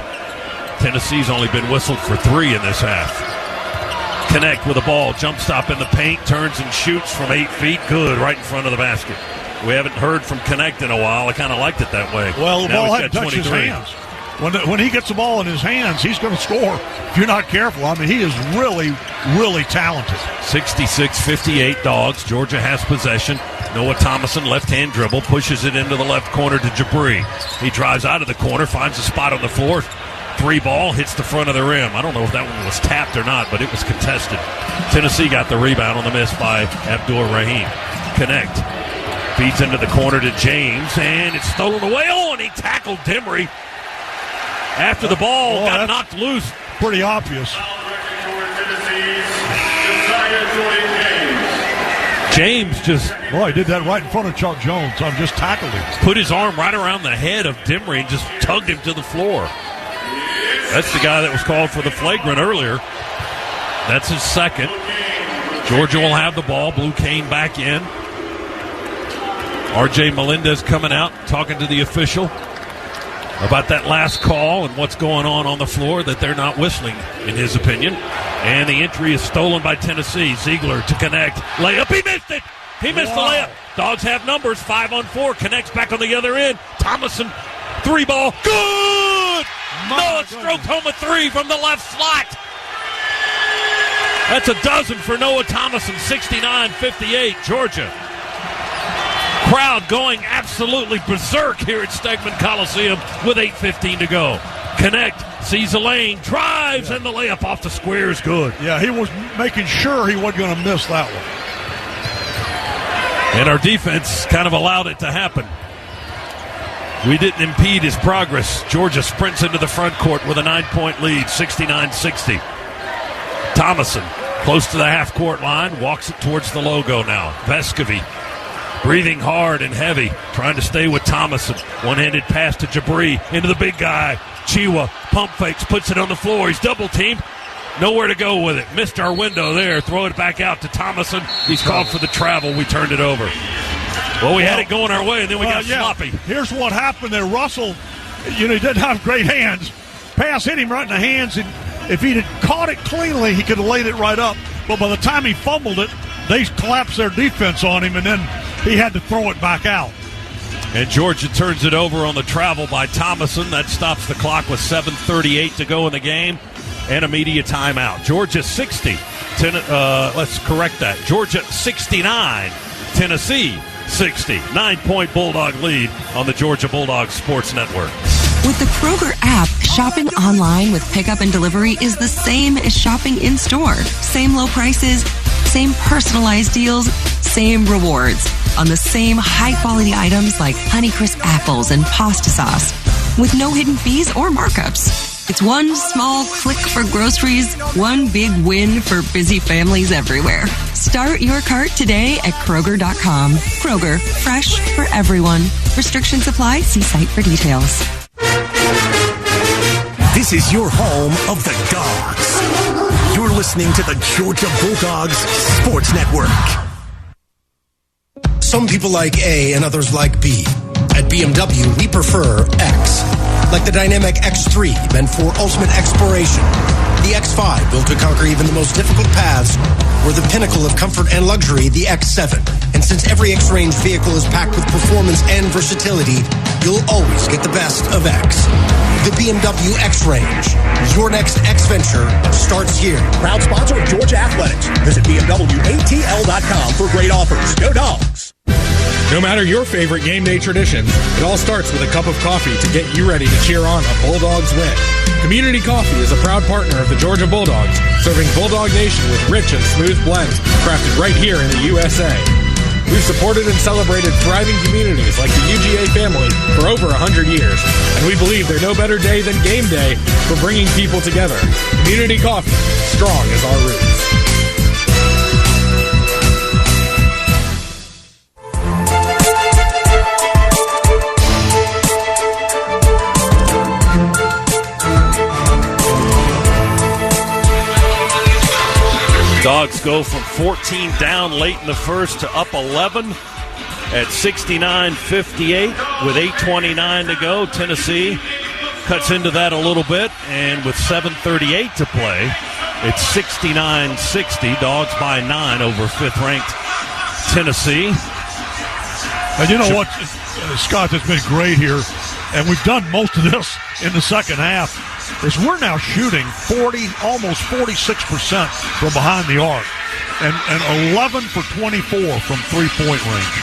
Tennessee's only been whistled for 3 in this half. Connect with the ball. Jump stop in the paint. Turns and shoots from 8 feet. Good, right in front of the basket. We haven't heard from Connect in a while. I kind of liked it that way. Well, the now ball hadn't touched his hands. When he gets the ball in his hands, he's going to score if you're not careful. I mean, he is really, really talented. 66-58 Dogs. Georgia has possession. Noah Thomason, left-hand dribble, pushes it into the left corner to Jabri. He drives out of the corner, finds a spot on the floor. 3 ball, hits the front of the rim. I don't know if that one was tapped or not, but it was contested. Tennessee got the rebound on the miss by Abdur Rahim. Connect. Feeds into the corner to James, and it's stolen away. Oh, and he tackled Dimry after the ball got knocked loose. Pretty obvious. James just... Boy, he did that right in front of Chuck Jones. So just tackled him. Put his arm right around the head of Dimry and just tugged him to the floor. That's the guy that was called for the flagrant earlier. That's his second. Georgia will have the ball. Blue Cane back in. R.J. Melendez coming out, talking to the official about that last call and what's going on the floor, that they're not whistling, in his opinion. And the entry is stolen by Tennessee. Ziegler to Connect. Layup. He missed it. He missed the layup. Dogs have numbers. 5-on-4. Connects back on the other end. Thomason, 3 ball. Good! Noah stroked home a 3 from the left slot. That's a dozen for Noah Thomason. 69-58, Georgia. Crowd going absolutely berserk here at Stegman Coliseum with 8:15 to go. Connect, sees a lane, drives, and the layup off the square is good. Yeah, he was making sure he wasn't going to miss that one. And our defense kind of allowed it to happen. We didn't impede his progress. Georgia sprints into the front court with a 9-point lead, 69-60. Thomason, close to the half-court line, walks it towards the logo now. Vescovy, breathing hard and heavy, trying to stay with Thomason. One-handed pass to Jabri, into the big guy. Chiwa, pump fakes, puts it on the floor. He's double-teamed. Nowhere to go with it. Missed our window there. Throw it back out to Thomason. He's called for the travel. We turned it over. Well, we had it going our way, and then we got sloppy. Here's what happened there. Russell, he didn't have great hands. Pass hit him right in the hands, and if he'd had caught it cleanly, he could have laid it right up. But by the time he fumbled it, they collapsed their defense on him, and then he had to throw it back out. And Georgia turns it over on the travel by Thomason. That stops the clock with 7:38 to go in the game and a media timeout. Georgia 60. Let's correct that. Georgia 69. Tennessee 60. 9-point Bulldog lead on the Georgia Bulldogs Sports Network. With the Kroger app, shopping online with pickup and delivery is the same as shopping in-store. Same low prices, same personalized deals, same rewards on the same high-quality items like Honeycrisp apples and pasta sauce with no hidden fees or markups. It's one small click for groceries, one big win for busy families everywhere. Start your cart today at Kroger.com. Kroger, fresh for everyone. Restrictions apply. See site for details. This is your home of the Dogs. You're listening to the Georgia Bulldogs Sports Network. Some people like A and others like B. At BMW, we prefer X. Like the dynamic X3, meant for ultimate exploration. The X5, built to conquer even the most difficult paths. Or the pinnacle of comfort and luxury, the X7. And since every X-Range vehicle is packed with performance and versatility, you'll always get the best of X. The BMW X-Range. Your next X-Venture starts here. Proud sponsor of Georgia Athletics. Visit BMWATL.com for great offers. Go Dogs! No matter your favorite game day tradition, it all starts with a cup of coffee to get you ready to cheer on a Bulldogs win. Community Coffee is a proud partner of the Georgia Bulldogs, serving Bulldog Nation with rich and smooth blends crafted right here in the USA. We've supported and celebrated thriving communities like the UGA family for over 100 years, and we believe there's no better day than game day for bringing people together. Community Coffee, strong as our roots. Dogs go from 14 down late in the first to up 11 at 69-58 with 8:29 to go. Tennessee cuts into that a little bit, and with 7:38 to play, it's 69-60. Dogs by 9 over fifth-ranked Tennessee. And you know what, Scott, has been great here, and we've done most of this in the second half, is we're now shooting almost 46% from behind the arc, and 11 for 24 from three-point range.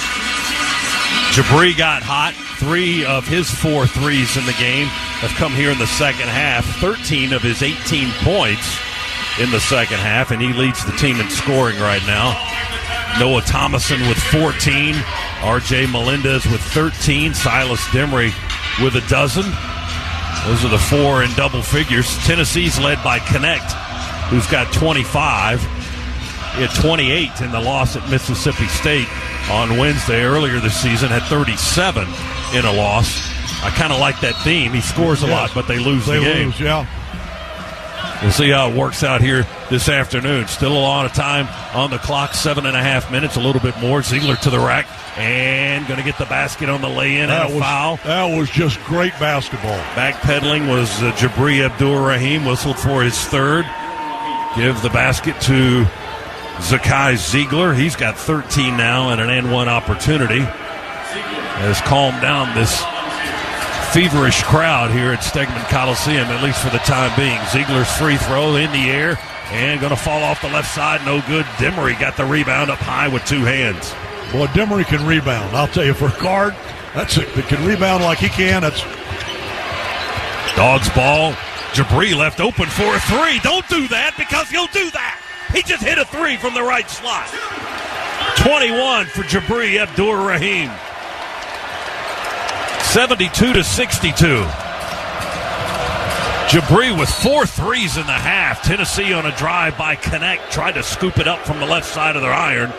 Jabri got hot. 3 of his 4 threes in the game have come here in the second half. 13 of his 18 points in the second half, and he leads the team in scoring right now. Noah Thomason with 14. R.J. Melendez with 13. Silas Demery with a dozen. Those are the 4 in double figures. Tennessee's led by Connect, who's got 25. He had 28 in the loss at Mississippi State on Wednesday. Earlier this season, had 37 in a loss. I kind of like that theme. He scores a lot, but they lose the game. They lose, yeah. We'll see how it works out here this afternoon. Still a lot of time on the clock, 7.5 minutes, a little bit more. Ziegler to the rack and going to get the basket on the lay-in and a foul. That was just great basketball. Backpedaling was Jabri Abdur-Rahim, whistled for his third. Give the basket to Zakai Ziegler. He's got 13 now and an and-one opportunity. Has calmed down this feverish crowd here at Stegman Coliseum, at least for the time being. Ziegler's free throw in the air and going to fall off the left side. No good. Demery got the rebound up high with 2 hands. Boy, Demery can rebound. I'll tell you, for a guard, that can rebound like he can. That's Dogs ball. Jabri left open for a 3. Don't do that, because he'll do that. He just hit a 3 from the right slot. 21 for Jabri Abdur-Rahim. 72-62. Jabri with 4 threes in the half. Tennessee on a drive by Connect. Tried to scoop it up from the left side of their iron.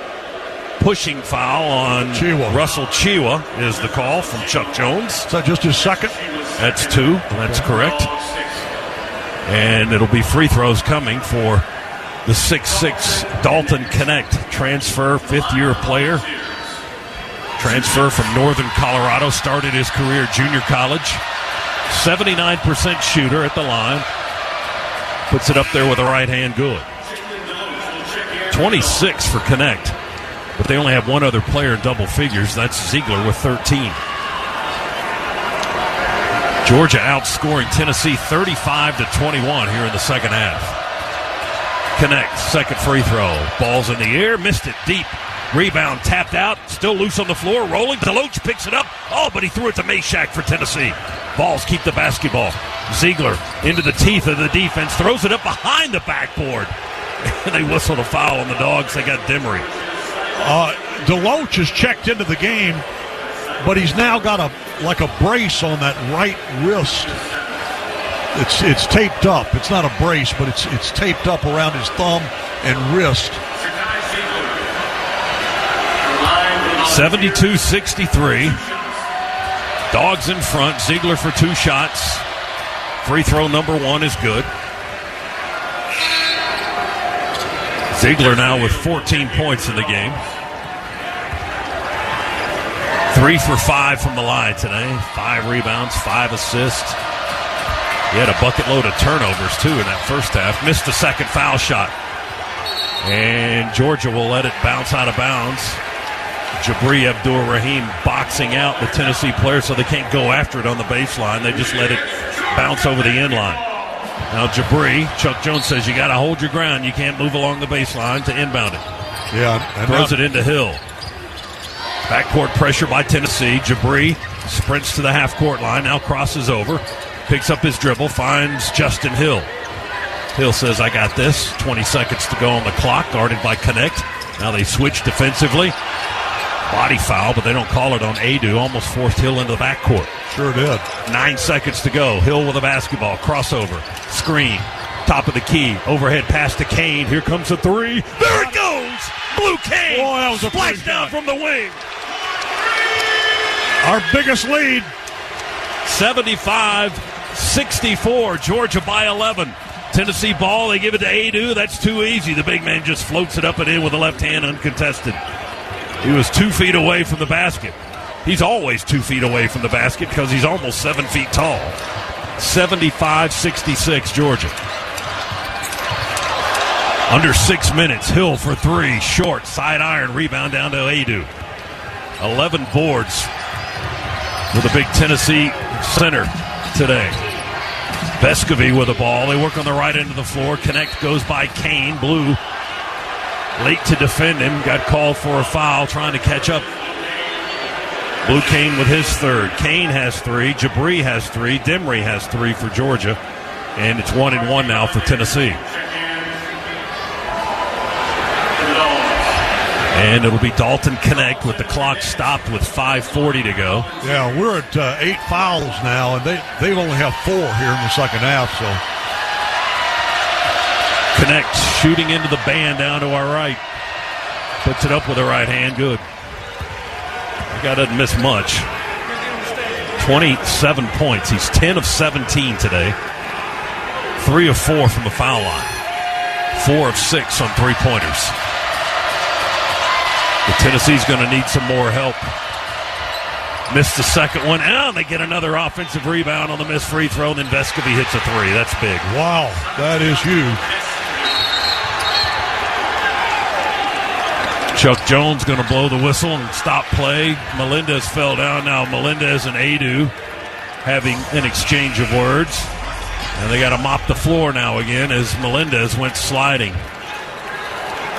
Pushing foul on Chiwa. Russell Chiwa is the call from Chuck Jones. Is that just his second? That's 2. That's correct. And it'll be free throws coming for the 6'6" Dalton Connect. Transfer, 5th-year player. Transfer from Northern Colorado. Started his career at junior college. 79% shooter at the line. Puts it up there with a right hand good. 26 for Connect. But they only have one other player in double figures. That's Ziegler with 13. Georgia outscoring Tennessee 35-21 here in the second half. Connect, second free throw. Ball's in the air, missed it deep. Rebound tapped out, still loose on the floor, rolling. Deloach picks it up. Oh, but he threw it to Meshack for Tennessee. Vols keep the basketball. Ziegler into the teeth of the defense, throws it up behind the backboard. And they whistled a foul on the Dogs. They got Demery. Deloach has checked into the game, but he's now got a brace on that right wrist. It's taped up. It's not a brace, but it's taped up around his thumb and wrist. 72-63. Dogs in front. Ziegler for 2 shots. Free throw number 1 is good. Ziegler now with 14 points in the game. 3 for 5 from the line today. 5 rebounds, 5 assists. He had a bucket load of turnovers, too, in that first half. Missed the second foul shot. And Georgia will let it bounce out of bounds. Jabri Abdur-Rahim boxing out the Tennessee player so they can't go after it on the baseline. They just let it bounce over the end line. Now Jabri, Chuck Jones says you got to hold your ground. You can't move along the baseline to inbound it. Yeah. Throws it into Hill. Backcourt pressure by Tennessee. Jabri sprints to the half-court line, now crosses over, picks up his dribble, finds Justin Hill. Hill says, I got this. 20 seconds to go on the clock, guarded by Connect. Now they switch defensively. Body foul, but they don't call it on Adu. Almost forced Hill into the backcourt. Sure did. 9 seconds to go. Hill with a basketball. Crossover. Screen. Top of the key. Overhead pass to Kane. Here comes the 3. There it goes! Blue Kane! Boy, that was a splash down from the wing. Our biggest lead. 75-64. Georgia by 11. Tennessee ball. They give it to Adu. That's too easy. The big man just floats it up and in with the left hand uncontested. He was 2 feet away from the basket. He's always 2 feet away from the basket because he's almost 7 feet tall. 75-66, Georgia. Under 6 minutes, Hill for 3, short, side iron, rebound down to Adu. 11 boards with a big Tennessee center today. Vescovy with the ball. They work on the right end of the floor. Connect goes by Kane. Blue late to defend him. Got called for a foul trying to catch up. Blue Kane with his 3rd. Kane has 3. Jabri has 3. Demery has 3 for Georgia. And it's 1-1 now for Tennessee. And it'll be Dalton Connect with the clock stopped with 5:40 to go. Yeah, we're at 8 fouls now, and they only have 4 here in the second half. So Connect shooting into the band down to our right. Puts it up with the right hand. Good. The guy doesn't miss much. 27 points. He's 10 of 17 today. 3 of 4 from the foul line. 4 of 6 on 3-pointers. The Tennessee's going to need some more help. Missed the second one. And they get another offensive rebound on the missed free throw. And then Vescovy hits a 3. That's big. Wow, that is huge. Chuck Jones going to blow the whistle and stop play. Melendez fell down. Now Melendez and Adu having an exchange of words. And they got to mop the floor now again as Melendez went sliding.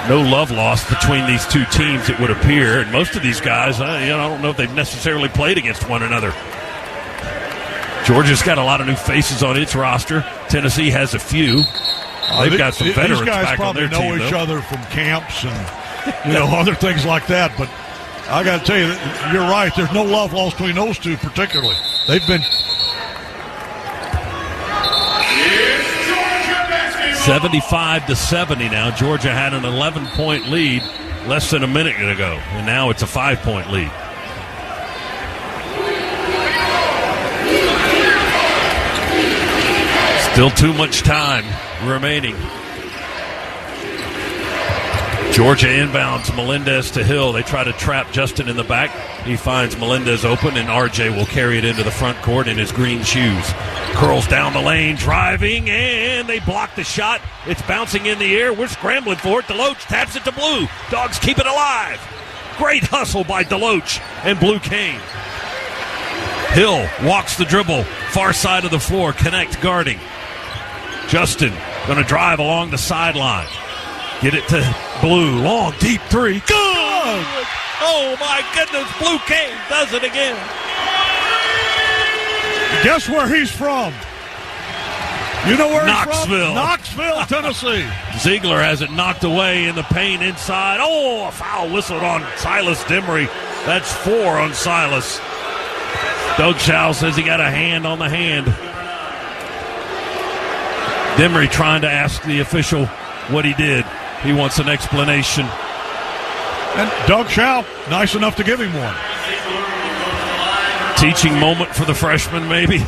No love lost between these two teams, it would appear. And most of these guys, I don't know if they've necessarily played against one another. Georgia's got a lot of new faces on its roster. Tennessee has a few. They've got some veterans back on their team. These guys probably know each other from camps and other things like that. But I got to tell you, you're right. There's no love lost between those two particularly. They've been 75-70 now. Georgia had an 11-point lead less than a minute ago, and now it's a 5-point lead. Still too much time remaining. Georgia inbounds Melendez to Hill. They try to trap Justin in the back. He finds Melendez open, and RJ will carry it into the front court in his green shoes. Curls down the lane, driving, and they block the shot. It's bouncing in the air. We're scrambling for it. Deloach taps it to Blue. Dogs keep it alive. Great hustle by Deloach and Blue Kane. Hill walks the dribble. Far side of the floor. Connect guarding. Justin going to drive along the sideline. Get it to Blue. Long, deep three. Good! Oh, my goodness. Blue Kane does it again. Guess where he's from? You know where Knoxville. he's from? Knoxville, Tennessee. Ziegler has it knocked away in the paint inside. Oh, a foul whistled on Silas Demery. That's 4 on Silas. Doug Schau says he got a hand on the hand. Demery trying to ask the official what he did. He wants an explanation. And Doug Schau, nice enough to give him one. Teaching moment for the freshman, maybe.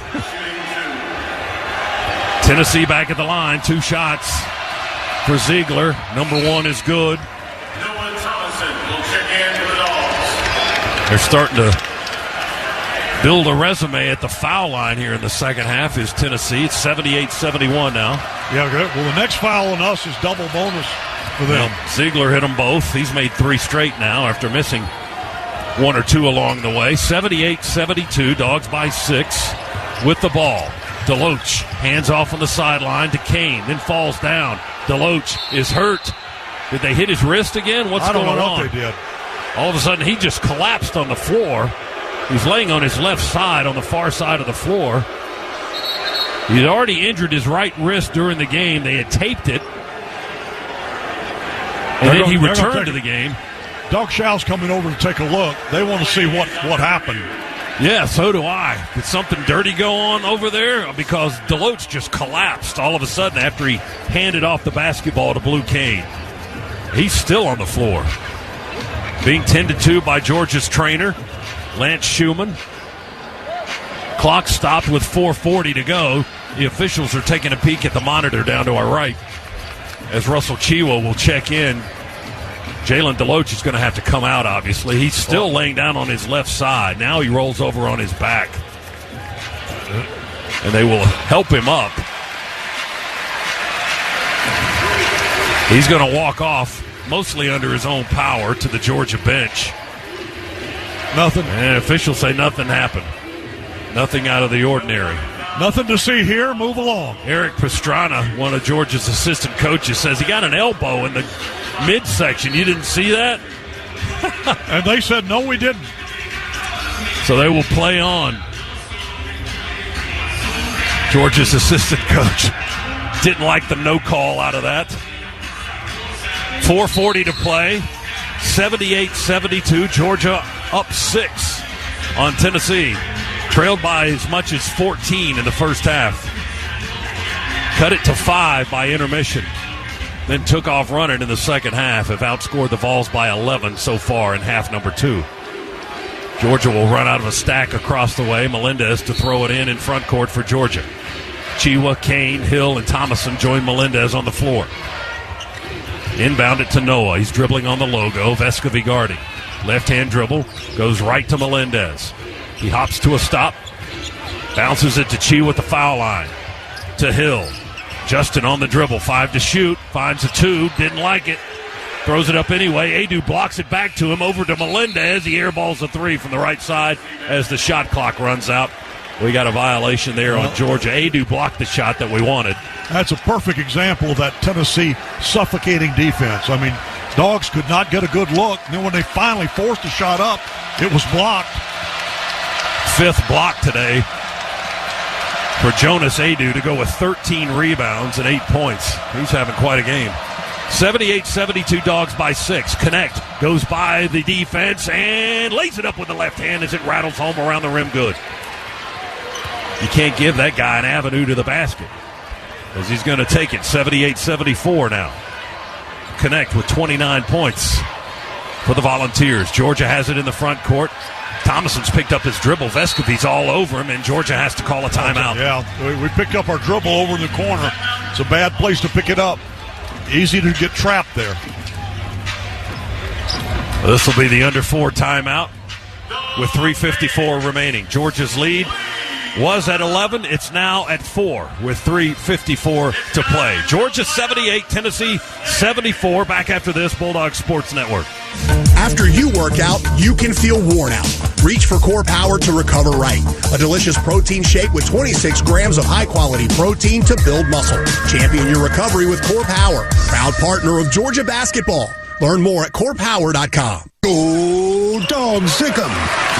Tennessee back at the line. 2 shots for Ziegler. Number 1 is good. They're starting to build a resume at the foul line here in the second half is Tennessee. It's 78-71 now. Yeah, good. Well, the next foul on us is double bonus for them. Yeah, Ziegler hit them both. He's made 3 straight now after missing 1 or 2 along the way. 78-72, Dogs by 6 with the ball. Deloach hands off on the sideline to Kane, then falls down. Deloach is hurt. Did they hit his wrist again? What's going on? I don't know what they did. All of a sudden, he just collapsed on the floor. He's laying on his left side on the far side of the floor. He'd already injured his right wrist during the game. They had taped it. And then he returned to the game. Doug Schau's coming over to take a look. They want to see what happened. Yeah, so do I. Did something dirty go on over there? Because Deloach just collapsed all of a sudden after he handed off the basketball to Blue Kane. He's still on the floor. Being tended to by Georgia's trainer, Lance Schumann. Clock stopped with 4:40 to go. The officials are taking a peek at the monitor down to our right as Russell Chiwa will check in. Jalen Deloach is going to have to come out, obviously. He's still laying down on his left side. Now he rolls over on his back. And they will help him up. He's going to walk off, mostly under his own power, to the Georgia bench. Nothing. And officials say nothing happened. Nothing out of the ordinary. Nothing to see here. Move along. Eric Pastrana, one of Georgia's assistant coaches, says he got an elbow in the midsection. You didn't see that? And they said, no, we didn't. So they will play on. Georgia's assistant coach didn't like the no call out of that. 4:40 to play. 78-72. Georgia up 6 on Tennessee. Trailed by as much as 14 in the first half. Cut it to 5 by intermission. Then took off running in the second half. Have outscored the Vols by 11 so far in half number 2. Georgia will run out of a stack across the way. Melendez to throw it in front court for Georgia. Chiwa, Kane, Hill, and Thomason join Melendez on the floor. Inbound it to Noah. He's dribbling on the logo. Vescovi guarding. Left-hand dribble. Goes right to Melendez. He hops to a stop. Bounces it to Chiwa at the foul line. To Hill. Justin on the dribble. 5 to shoot. Finds a 2. Didn't like it. Throws it up anyway. Adu blocks it back to him. Over to Melendez. He airballs a 3 from the right side as the shot clock runs out. We got a violation there on Georgia. Adu blocked the shot that we wanted. That's a perfect example of that Tennessee suffocating defense. I mean, Dogs could not get a good look. And then when they finally forced a shot up, it was blocked. 5th block today for Jonas Adu to go with 13 rebounds and 8 points. He's having quite a game. 78-72, Dogs by 6. Connect goes by the defense and lays it up with the left hand as it rattles home around the rim good. You can't give that guy an avenue to the basket as he's going to take it. 78-74 now. Connect with 29 points for the Volunteers. Georgia has it in the front court. Thomason's picked up his dribble. Vescovi's all over him, and Georgia has to call a timeout. Yeah, we picked up our dribble over in the corner. It's a bad place to pick it up. Easy to get trapped there. This will be the under 4 timeout with 3:54 remaining. Georgia's lead was at 11. It's now at 4 with 3:54 to play. Georgia 78, Tennessee 74. Back after this, Bulldog Sports Network. After you work out, you can feel worn out. Reach for Core Power to recover right. A delicious protein shake with 26 grams of high-quality protein to build muscle. Champion your recovery with Core Power, proud partner of Georgia basketball. Learn more at corepower.com. Go Dogs, sick 'em.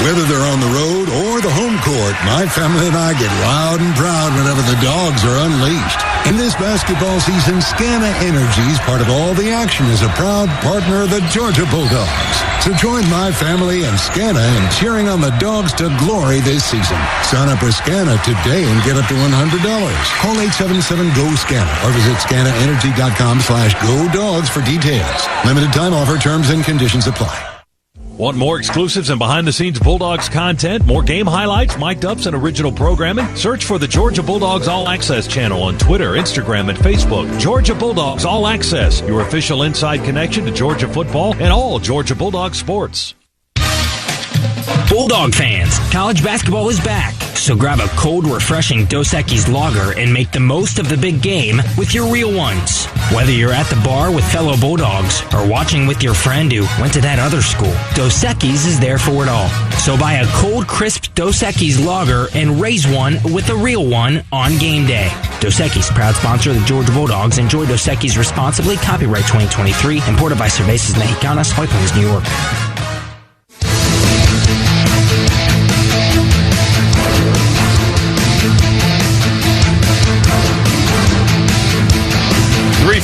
Whether they're on the road or the home court, my family and I get loud and proud whenever the dogs are unleashed. In this basketball season, Scana Energy is part of all the action as a proud partner of the Georgia Bulldogs. So join my family and Scana in cheering on the Dogs to glory this season. Sign up for Scana today and get up to $100. Call 877-GO-SCANA or visit scanaenergy.com/Go Dogs for details. Limited time offer, terms and conditions apply. Want more exclusives and behind-the-scenes Bulldogs content, more game highlights, mic'd ups, and original programming? Search for the Georgia Bulldogs All Access channel on Twitter, Instagram, and Facebook. Georgia Bulldogs All Access, your official inside connection to Georgia football and all Georgia Bulldog sports. Bulldog fans, college basketball is back, so grab a cold, refreshing Dos Equis lager and make the most of the big game with your real ones. Whether you're at the bar with fellow Bulldogs or watching with your friend who went to that other school, Dos Equis is there for it all. So buy a cold, crisp Dos Equis lager and raise one with a real one on game day. Dos Equis, proud sponsor of the Georgia Bulldogs. Enjoy Dos Equis responsibly. Copyright 2023. Imported by Cervezas Mexicanas, White Plains, New York.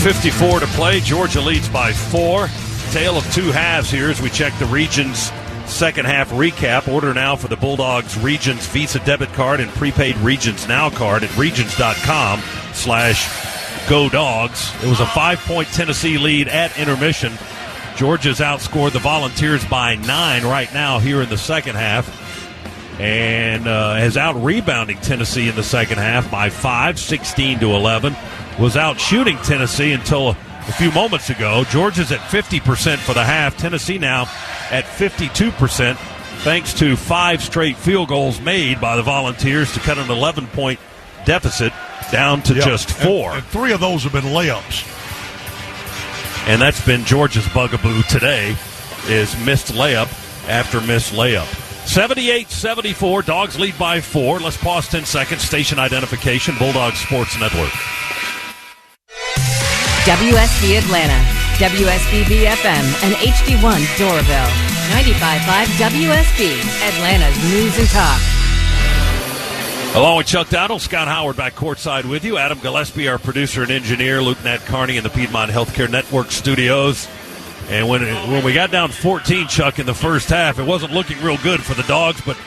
.54 to play. Georgia leads by 4. Tale of two halves here as we check the Regions second half recap. Order now for the Bulldogs Regions Visa debit card and prepaid Regions Now card at regions.com/GoDogs. It was a 5-point Tennessee lead at intermission. Georgia's outscored the Volunteers by 9 right now here in the second half, and has out-rebounding Tennessee in the second half by 5, 16-11. Was out shooting Tennessee until a few moments ago. Georgia's at 50% for the half. Tennessee now at 52%, thanks to 5 straight field goals made by the Volunteers to cut an 11-point deficit down to just 4. And 3 of those have been layups. And that's been Georgia's bugaboo today, is missed layup after missed layup. 78-74, Dogs lead by 4. Let's pause 10 seconds. Station identification, Bulldog Sports Network. WSB Atlanta, WSB BFM, and HD1 Doraville. 95.5 WSB, Atlanta's News and Talk. Along with Chuck Dowdle, Scott Howard back courtside with you. Adam Gillespie, our producer and engineer. Luke Nat Carney in the Piedmont Healthcare Network studios. And when we got down 14, Chuck, in the first half, it wasn't looking real good for the Dogs, but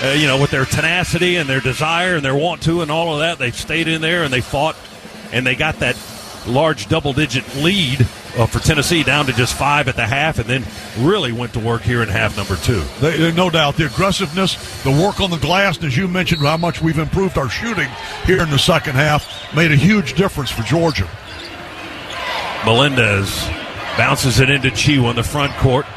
with their tenacity and their desire and their want to and all of that, they stayed in there and they fought, and they got that large double-digit lead for Tennessee down to just 5 at the half, and then really went to work here in half number 2. No doubt. The aggressiveness, the work on the glass, and as you mentioned, how much we've improved our shooting here in the second half, made a huge difference for Georgia. Melendez bounces it into Chiwa in the front court.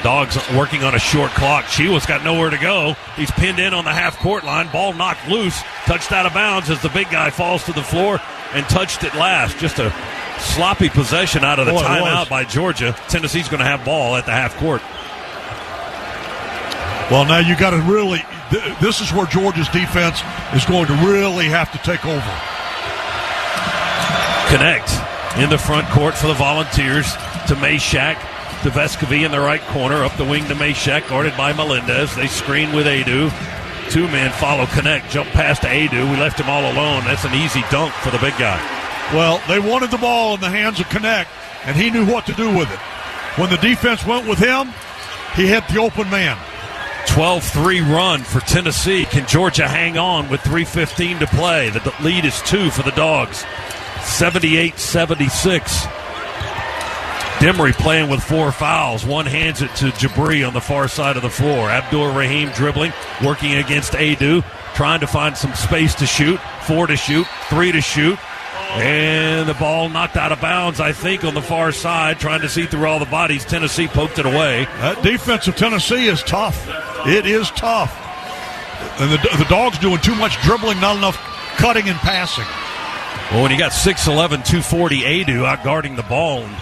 Dogs working on a short clock. Chiwa's got nowhere to go. He's pinned in on the half-court line. Ball knocked loose, touched out of bounds as the big guy falls to the floor and touched it last. Just a sloppy possession out of the timeout by Georgia. Tennessee's going to have ball at the half court. Well, now you got to really, this is where Georgia's defense is going to really have to take over. Connect in the front court for the Volunteers to Meshack, to Vescovy in the right corner, up the wing to Meshack, guarded by Melendez. They screen with Adu. 2 men follow Connect, jump past to Adu. We left him all alone. That's an easy dunk for the big guy. Well, they wanted the ball in the hands of Connect, and he knew what to do with it. When the defense went with him, he hit the open man. 12-3 run for Tennessee. Can Georgia hang on with 3:15 to play? The lead is 2 for the Dogs. 78-76. Demery playing with 4 fouls. One hands it to Jabri on the far side of the floor. Abdur Rahim dribbling, working against Adu, trying to find some space to shoot. 4 to shoot, 3 to shoot. And the ball knocked out of bounds, I think, on the far side, trying to see through all the bodies. Tennessee poked it away. That defense of Tennessee is tough. It is tough. And the Dogs doing too much dribbling, not enough cutting and passing. Well, when you got 6'11", 240 Adu out guarding the ball, and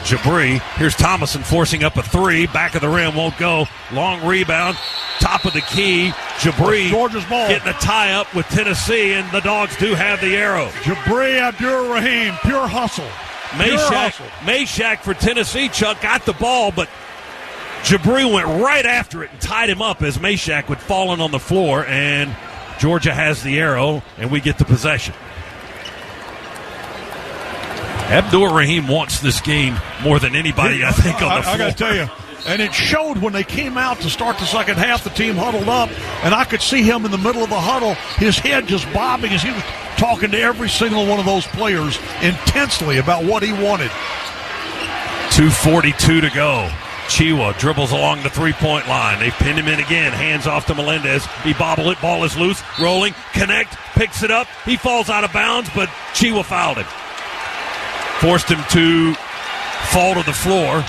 Jabri. Here's Thomason forcing up a three. Back of the rim, won't go. Long rebound. Top of the key. Jabri Georgia's ball. Getting a tie-up with Tennessee, and the Dogs do have the arrow. Jabri Abdur-Rahim, pure hustle. Meshack for Tennessee, Chuck, got the ball, but Jabri went right after it and tied him up as Meshack would fallen on the floor, and Georgia has the arrow, and we get the possession. Abdur-Rahim wants this game more than anybody, I think, on the floor. I got to tell you, and it showed when they came out to start the second half. The team huddled up, and I could see him in the middle of the huddle, his head just bobbing as he was talking to every single one of those players intensely about what he wanted. 2:42 to go. Chiwa dribbles along the three-point line. They pinned him in again. Hands off to Melendez. He bobbled it. Ball is loose. Rolling. Connect. Picks it up. He falls out of bounds, but Chiwa fouled him. Forced him to fall to the floor.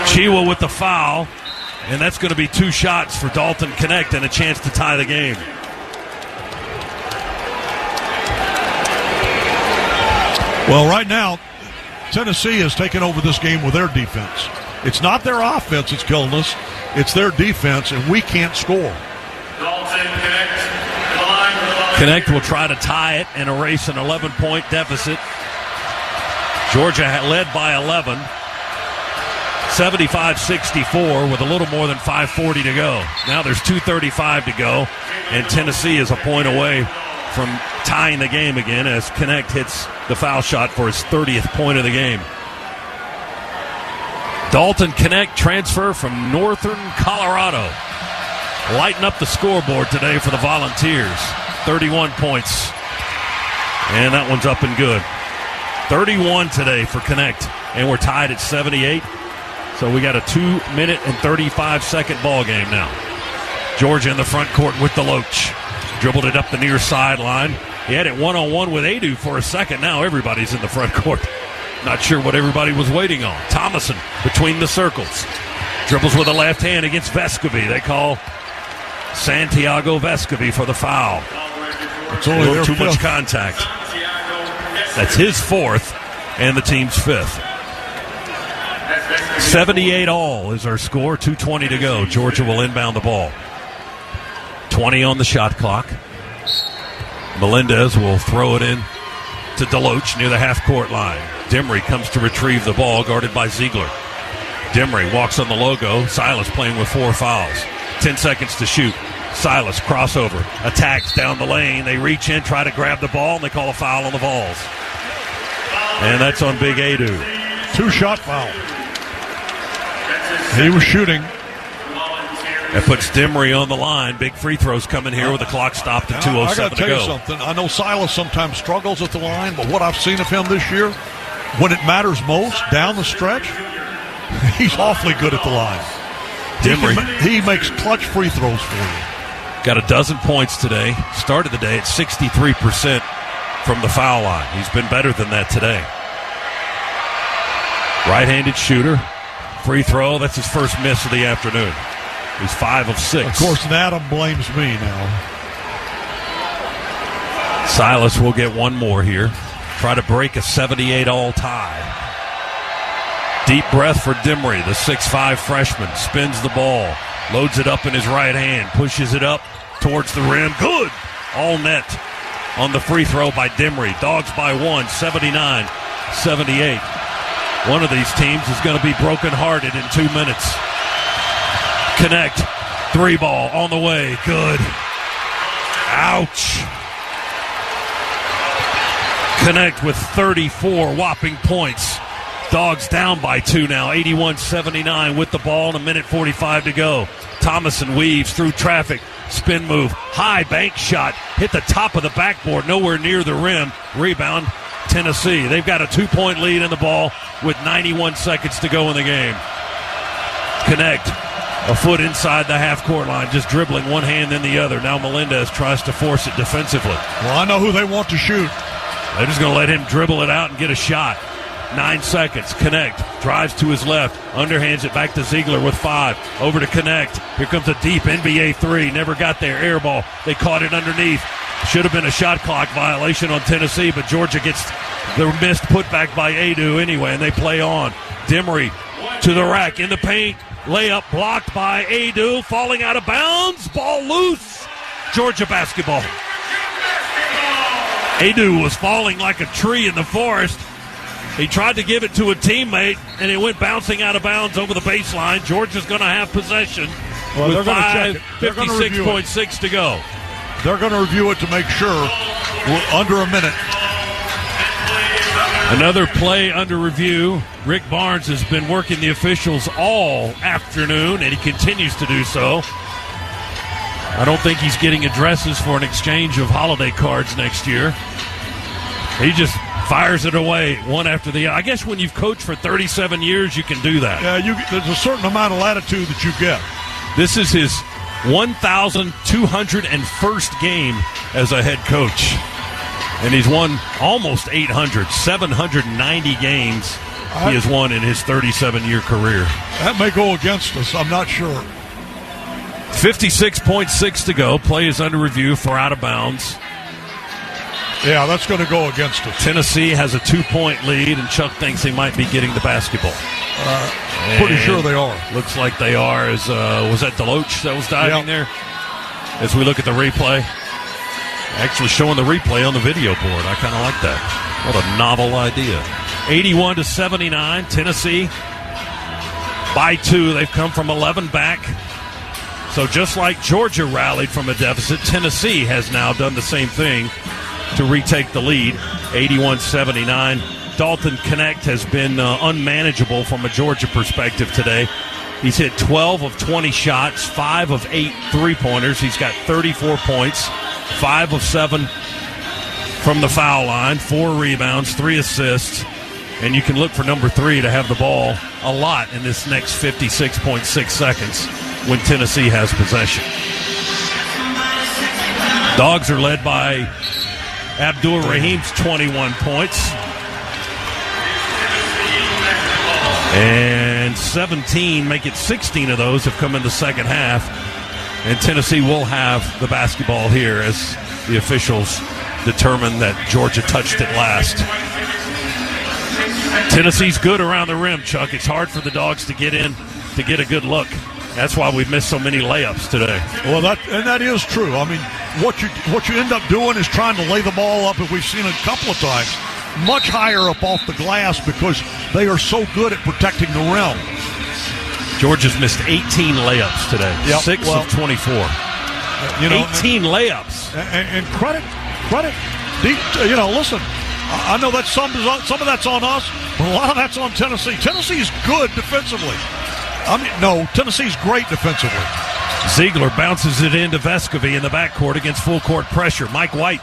Chiwa with the foul. And that's going to be 2 shots for Dalton Connect and a chance to tie the game. Well, right now, Tennessee has taken over this game with their defense. It's not their offense that's killing us. It's their defense, and we can't score. Connect will try to tie it and erase an 11-point deficit. Georgia led by 11. 75-64 with a little more than 5:40 to go. Now there's 2:35 to go, and Tennessee is a point away from tying the game again as Connect hits the foul shot for his 30th point of the game. Dalton Connect, transfer from Northern Colorado, lighting up the scoreboard today for the Volunteers. 31 points, and that one's up and good. 31 today for Connect, and we're tied at 78. So we got a 2-minute and 35-second ball game now. Georgia in the front court with the Loach. Dribbled it up the near sideline. He had it one-on-one with Adu for a second. Now everybody's in the front court. Not sure what everybody was waiting on. Thomason between the circles. Dribbles with the left hand against Vescovy. They call Santiago Vescovy for the foul. It's only a little too much fifth. contact. That's his 4th and the team's 5th. 78-all is our score. 2:20 to go. Georgia will inbound the ball. 20 on the shot clock. Melendez will throw it in to Deloach near the half-court line. Dimry comes to retrieve the ball, guarded by Ziegler. Dimry walks on the logo. Silas playing with 4 fouls. 10 seconds to shoot. Silas crossover. Attacks down the lane. They reach in, try to grab the ball, and they call a foul on the Vols. And that's on Big Adu. 2-shot foul. He was shooting. That puts Dimry on the line. Big free throws coming here with the clock stopped at 2:07 to go. I got to tell you something. I know Silas sometimes struggles at the line, but what I've seen of him this year, when it matters most, down the stretch, he's awfully good at the line. Dimry. He makes clutch free throws for you. Got a dozen points today. Started the day at 63% from the foul line. He's been better than that today. Right-handed shooter. Free throw. That's his first miss of the afternoon. He's 5 of 6. Of course, Adam blames me now. Silas will get one more here. Try to break a 78-all tie. Deep breath for Dimry, the 6'5 freshman. Spins the ball. Loads it up in his right hand. Pushes it up towards the rim. Good! All net on the free throw by Dimry. Dogs by 1, 79-78. One of these teams is going to be brokenhearted in 2 minutes. Connect. 3 ball on the way. Good. Ouch. Connect with 34 whopping points. Dogs down by 2 now. 81-79 with the ball and a minute 45 to go. Thomason weaves through traffic. Spin move. High bank shot. Hit the top of the backboard. Nowhere near the rim. Rebound. Tennessee. They've got a 2-point lead in the ball with 91 seconds to go in the game. Connect. a foot inside the half-court line, just dribbling one hand then the other. Now Melendez tries to force it defensively. Well, I know who they want to shoot. They're just going to let him dribble it out and get a shot. 9 seconds. Connect. Drives to his left. Underhands it back to Ziegler with 5. Over to Connect. Here comes a deep NBA 3. Never got there. Air ball. They caught it underneath. Should have been a shot clock violation on Tennessee, but Georgia gets the missed putback by Adu anyway, and they play on. Demery to the rack in the paint. Layup blocked by Adu. Falling out of bounds. Ball loose. Georgia basketball. Adu was falling like a tree in the forest. He tried to give it to a teammate, and it went bouncing out of bounds over the baseline. Georgia's going to have possession with 56.6 to go. They're going to review it to make sure we're under a minute. Another play under review. Rick Barnes has been working the officials all afternoon, and he continues to do so. I don't think he's getting addresses for an exchange of holiday cards next year. He just fires it away one after the other. I guess when you've coached for 37 years, you can do that. Yeah, there's a certain amount of latitude that you get. This is his 1,201st game as a head coach. And he's won almost 790 games he has won in his 37-year career. That may go against us. I'm not sure. 56.6 to go. Play is under review for out of bounds. Yeah, that's going to go against us. Tennessee has a 2-point lead, and Chuck thinks they might be getting the basketball. Pretty sure they are. Looks like they are. Was that Deloach that was diving there? As we look at the replay. Actually showing the replay on the video board. I kind of like that. What a novel idea. 81-79. Tennessee by 2. They've come from 11 back. So just like Georgia rallied from a deficit, Tennessee has now done the same thing to retake the lead. 81-79. Dalton Connect has been unmanageable from a Georgia perspective today. He's hit 12 of 20 shots, 5 of 8 three-pointers. He's got 34 points, 5 of 7 from the foul line, 4 rebounds, 3 assists. And you can look for number 3 to have the ball a lot in this next 56.6 seconds when Tennessee has possession. Dogs are led by Abdul Rahim's 21 points. And 17, make it 16 of those have come in the second half. And Tennessee will have the basketball here as the officials determine that Georgia touched it last. Tennessee's good around the rim, Chuck. It's hard for the Dogs to get in to get a good look. That's why we've missed so many layups today. Well, that is true. I mean, what you end up doing is trying to lay the ball up, as we've seen a couple of times, much higher up off the glass because they are so good at protecting the rim. Georgia's missed 18 layups today. Yep. 6 of 24. 18 layups. And credit. Listen, I know that some of that's on us, but a lot of that's on Tennessee. Tennessee's good defensively. Tennessee's great defensively. Ziegler bounces it into Vescovy in the backcourt against full court pressure. Mike White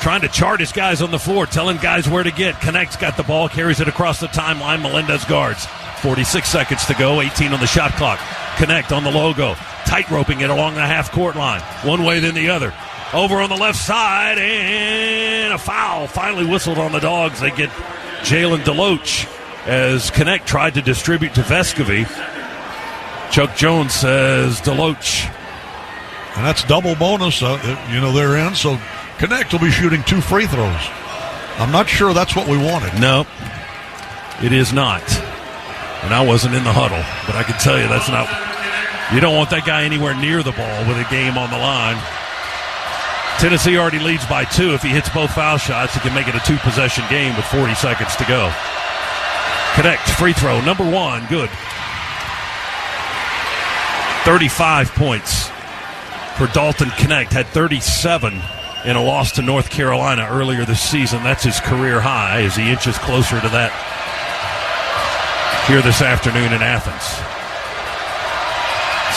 trying to chart his guys on the floor, telling guys where to get. Connect's got the ball, carries it across the timeline. Melendez guards. 46 seconds to go, 18 on the shot clock. Connect on the logo, tight roping it along the half-court line. One way, then the other. Over on the left side, and a foul finally whistled on the Dogs. They get Jalen Deloach as Connect tried to distribute to Vescovy. Chuck Jones says Deloach. And that's double bonus, they're in, so Connect will be shooting 2 free throws. I'm not sure that's what we wanted. No, it is not. And I wasn't in the huddle, but I can tell you that's not. You don't want that guy anywhere near the ball with a game on the line. Tennessee already leads by 2. If he hits both foul shots, he can make it a 2-possession game with 40 seconds to go. Connect, free throw, number 1, good. 35 points for Dalton Connect. Had 37 in a loss to North Carolina earlier this season. That's his career high as he inches closer to that here this afternoon in Athens.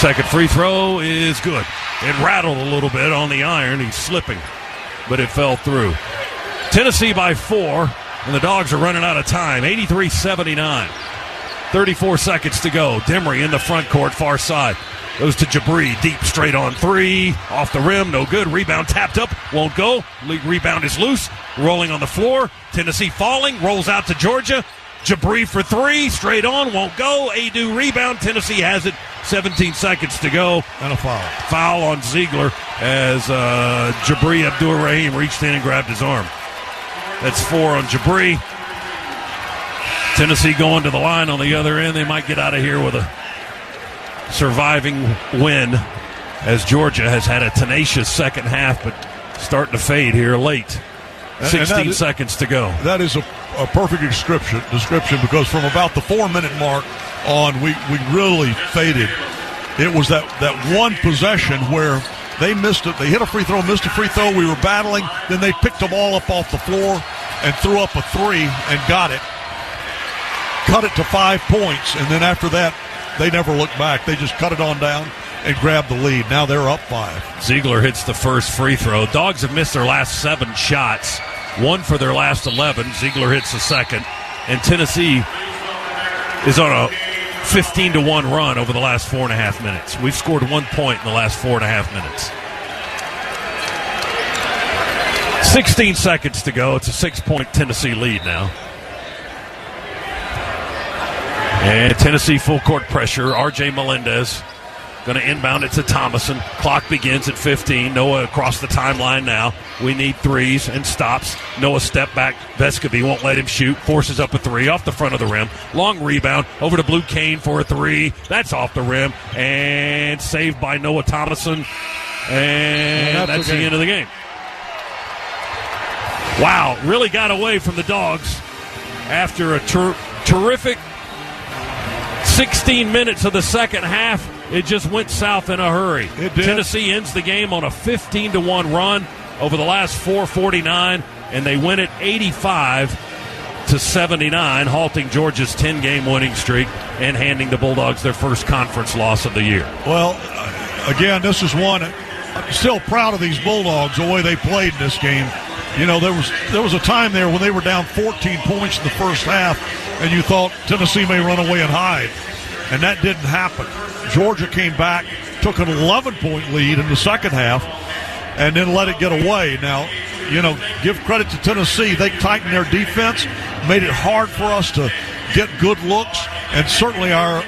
Second free throw is good. It rattled a little bit on the iron. He's slipping, but it fell through. Tennessee by 4, and the Dogs are running out of time. 83-79. 34 seconds to go. Demery in the front court, far side. Goes to Jabri, deep, straight on three, off the rim, no good. Rebound tapped up, won't go. Rebound is loose, rolling on the floor. Tennessee falling, rolls out to Georgia. Jabri for three, straight on, won't go. Adu rebound, Tennessee has it. 17 seconds to go. And a foul. Foul on Ziegler as Jabri Abdur-Rahim reached in and grabbed his arm. That's 4 on Jabri. Tennessee going to the line on the other end. They might get out of here with a surviving win, as Georgia has had a tenacious second half, but starting to fade here late. 16 seconds to go. That is a perfect description because from about the 4-minute mark on, we really faded. It was that one possession where they missed it. They hit a free throw, missed a free throw. We were battling. Then they picked the ball up off the floor and threw up a three and got it. Cut it to 5 points, and then after that, they never looked back. They just cut it on down and grabbed the lead. Now they're up 5. Ziegler hits the first free throw. Dogs have missed their last 7 shots, 1 for their last 11. Ziegler hits the second. And Tennessee is on a 15-1 run over the last 4.5 minutes. We've scored 1 point in the last 4.5 minutes. 16 seconds to go. It's a 6-point Tennessee lead now. And Tennessee full court pressure. R.J. Melendez going to inbound it to Thomason. Clock begins at 15. Noah across the timeline now. We need threes and stops. Noah step back. Vescovi won't let him shoot. Forces up a three off the front of the rim. Long rebound over to Blue Kane for a three. That's off the rim. And saved by Noah Thomason. And that's the end of the game. Wow, really got away from the Dogs after a terrific 16 minutes of the second half. It just went south in a hurry. It did. Tennessee ends the game on a 15-1 run over the last 4:49, and they win it 85-79, halting Georgia's 10-game winning streak and handing the Bulldogs their first conference loss of the year. Well, again, this is one. I'm still proud of these Bulldogs, the way they played in this game. You know, there was a time there when they were down 14 points in the first half, and you thought Tennessee may run away and hide, and that didn't happen. Georgia came back, took an 11-point lead in the second half, and then let it get away. Now, you know, give credit to Tennessee. They tightened their defense, made it hard for us to get good looks, and certainly our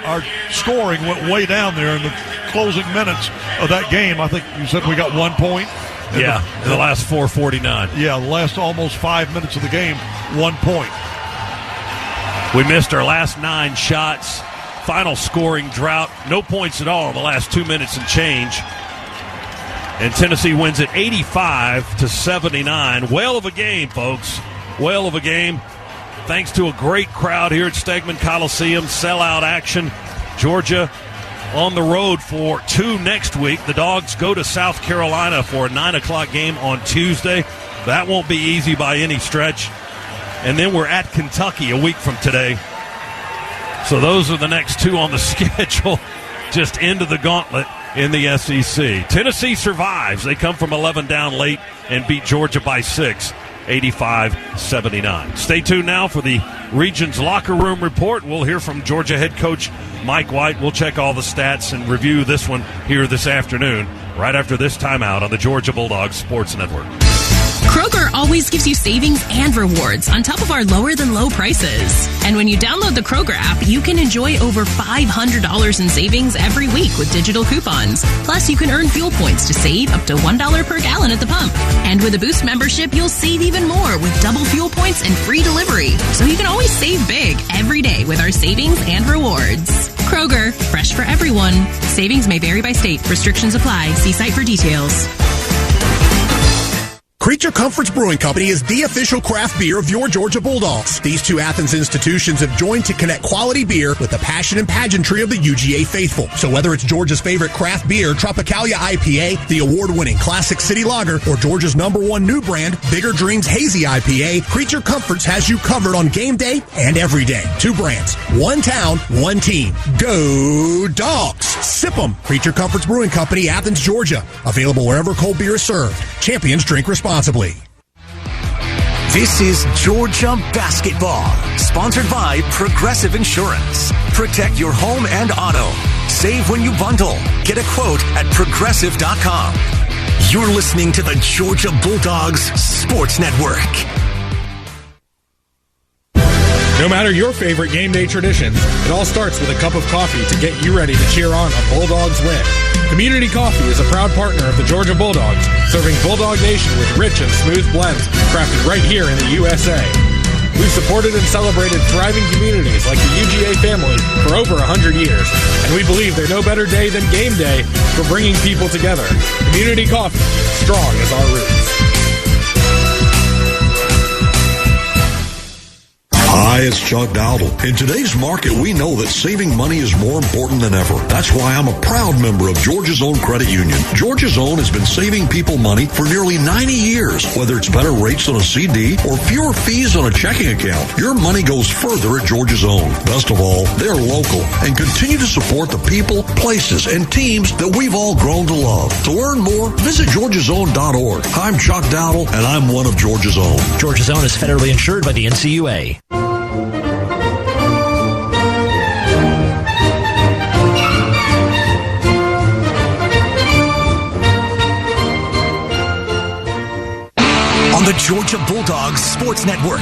scoring went way down there in the closing minutes of that game. I think you said we got 1 point. In the last 4:49. Yeah, the last almost 5 minutes of the game, 1 point. We missed our last 9 shots. Final scoring drought. No points at all in the last 2 minutes and change. And Tennessee wins it 85-79. Whale of a game, folks. Whale of a game. Thanks to a great crowd here at Stegman Coliseum. Sellout action. Georgia on the road for 2 next week. The Dogs go to South Carolina for a 9 o'clock game on Tuesday. That won't be easy by any stretch. And then we're at Kentucky a week from today. So those are the next 2 on the schedule. Just into the gauntlet in the SEC. Tennessee survives. They come from 11 down late and beat Georgia by 6, 85-79. Stay tuned now for the Region's Locker Room Report. We'll hear from Georgia head coach Mike White. We'll check all the stats and review this one here this afternoon, right after this timeout on the Georgia Bulldogs Sports Network. Kroger always gives you savings and rewards on top of our lower-than-low prices. And when you download the Kroger app, you can enjoy over $500 in savings every week with digital coupons. Plus, you can earn fuel points to save up to $1 per gallon at the pump. And with a Boost membership, you'll save even more with double fuel points and free delivery. So you can always save big every day with our savings and rewards. Kroger, fresh for everyone. Savings may vary by state. Restrictions apply. See site for details. Creature Comforts Brewing Company is the official craft beer of your Georgia Bulldogs. These 2 Athens institutions have joined to connect quality beer with the passion and pageantry of the UGA faithful. So whether it's Georgia's favorite craft beer, Tropicalia IPA, the award-winning Classic City Lager, or Georgia's #1 new brand, Bigger Dreams Hazy IPA, Creature Comforts has you covered on game day and every day. 2 brands, 1 town, 1 team. Go Dogs! Sip 'em! Creature Comforts Brewing Company, Athens, Georgia. Available wherever cold beer is served. Champions drink responsibly. This is Georgia Basketball, sponsored by Progressive Insurance. Protect your home and auto. Save when you bundle. Get a quote at Progressive.com. You're listening to the Georgia Bulldogs Sports Network. No matter your favorite game day traditions, it all starts with a cup of coffee to get you ready to cheer on a Bulldogs win. Community Coffee is a proud partner of the Georgia Bulldogs, serving Bulldog Nation with rich and smooth blends crafted right here in the USA. We've supported and celebrated thriving communities like the UGA family for over 100 years, and we believe there's no better day than game day for bringing people together. Community Coffee, strong as our roots. Hi, it's Chuck Dowdle. In today's market, we know that saving money is more important than ever. That's why I'm a proud member of Georgia's Own Credit Union. Georgia's Own has been saving people money for nearly 90 years. Whether it's better rates on a CD or fewer fees on a checking account, your money goes further at Georgia's Own. Best of all, they're local and continue to support the people, places, and teams that we've all grown to love. To learn more, visit georgiasown.org. I'm Chuck Dowdle, and I'm one of Georgia's Own. Georgia's Own is federally insured by the NCUA. On the Georgia Bulldogs Sports Network,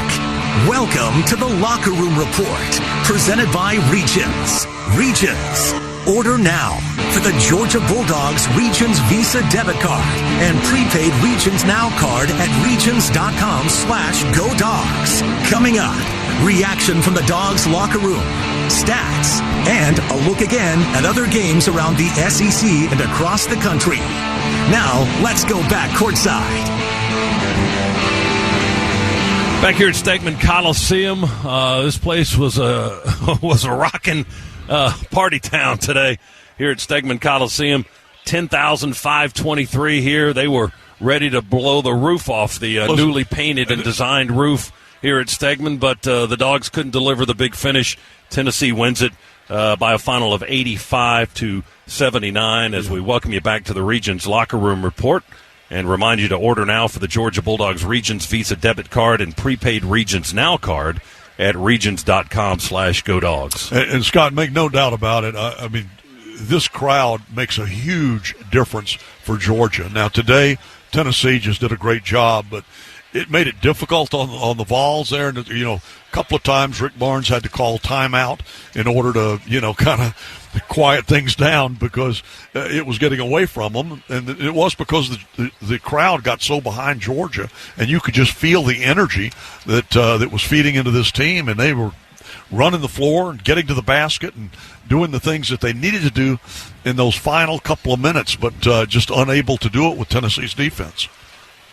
welcome to the Locker Room Report, presented by Regions. Regions. Order now for the Georgia Bulldogs Regions Visa debit card and prepaid Regions Now card at regions.com/GoDogs. Coming up, reaction from the Dogs locker room, stats, and a look again at other games around the SEC and across the country. Now, let's go back courtside. Back here at Stegman Coliseum, this place was a rocking party town today here at Stegman Coliseum. 10,523 here. They were ready to blow the roof off the newly painted and designed roof here at Stegman, but the Dogs couldn't deliver the big finish. Tennessee wins it by a final of 85-79 as we welcome you back to the Regions Locker Room Report. And remind you to order now for the Georgia Bulldogs Regions Visa debit card and prepaid Regions Now card at regions.com/GoDogs. And Scott, make no doubt about it. I mean, this crowd makes a huge difference for Georgia. Now, today, Tennessee just did a great job, but it made it difficult on the Vols there. And, you know, a couple of times Rick Barnes had to call timeout in order to, kind of quiet things down because it was getting away from them. And it was because the crowd got so behind Georgia, and you could just feel the energy that was feeding into this team, and they were running the floor and getting to the basket and doing the things that they needed to do in those final couple of minutes, but just unable to do it with Tennessee's defense.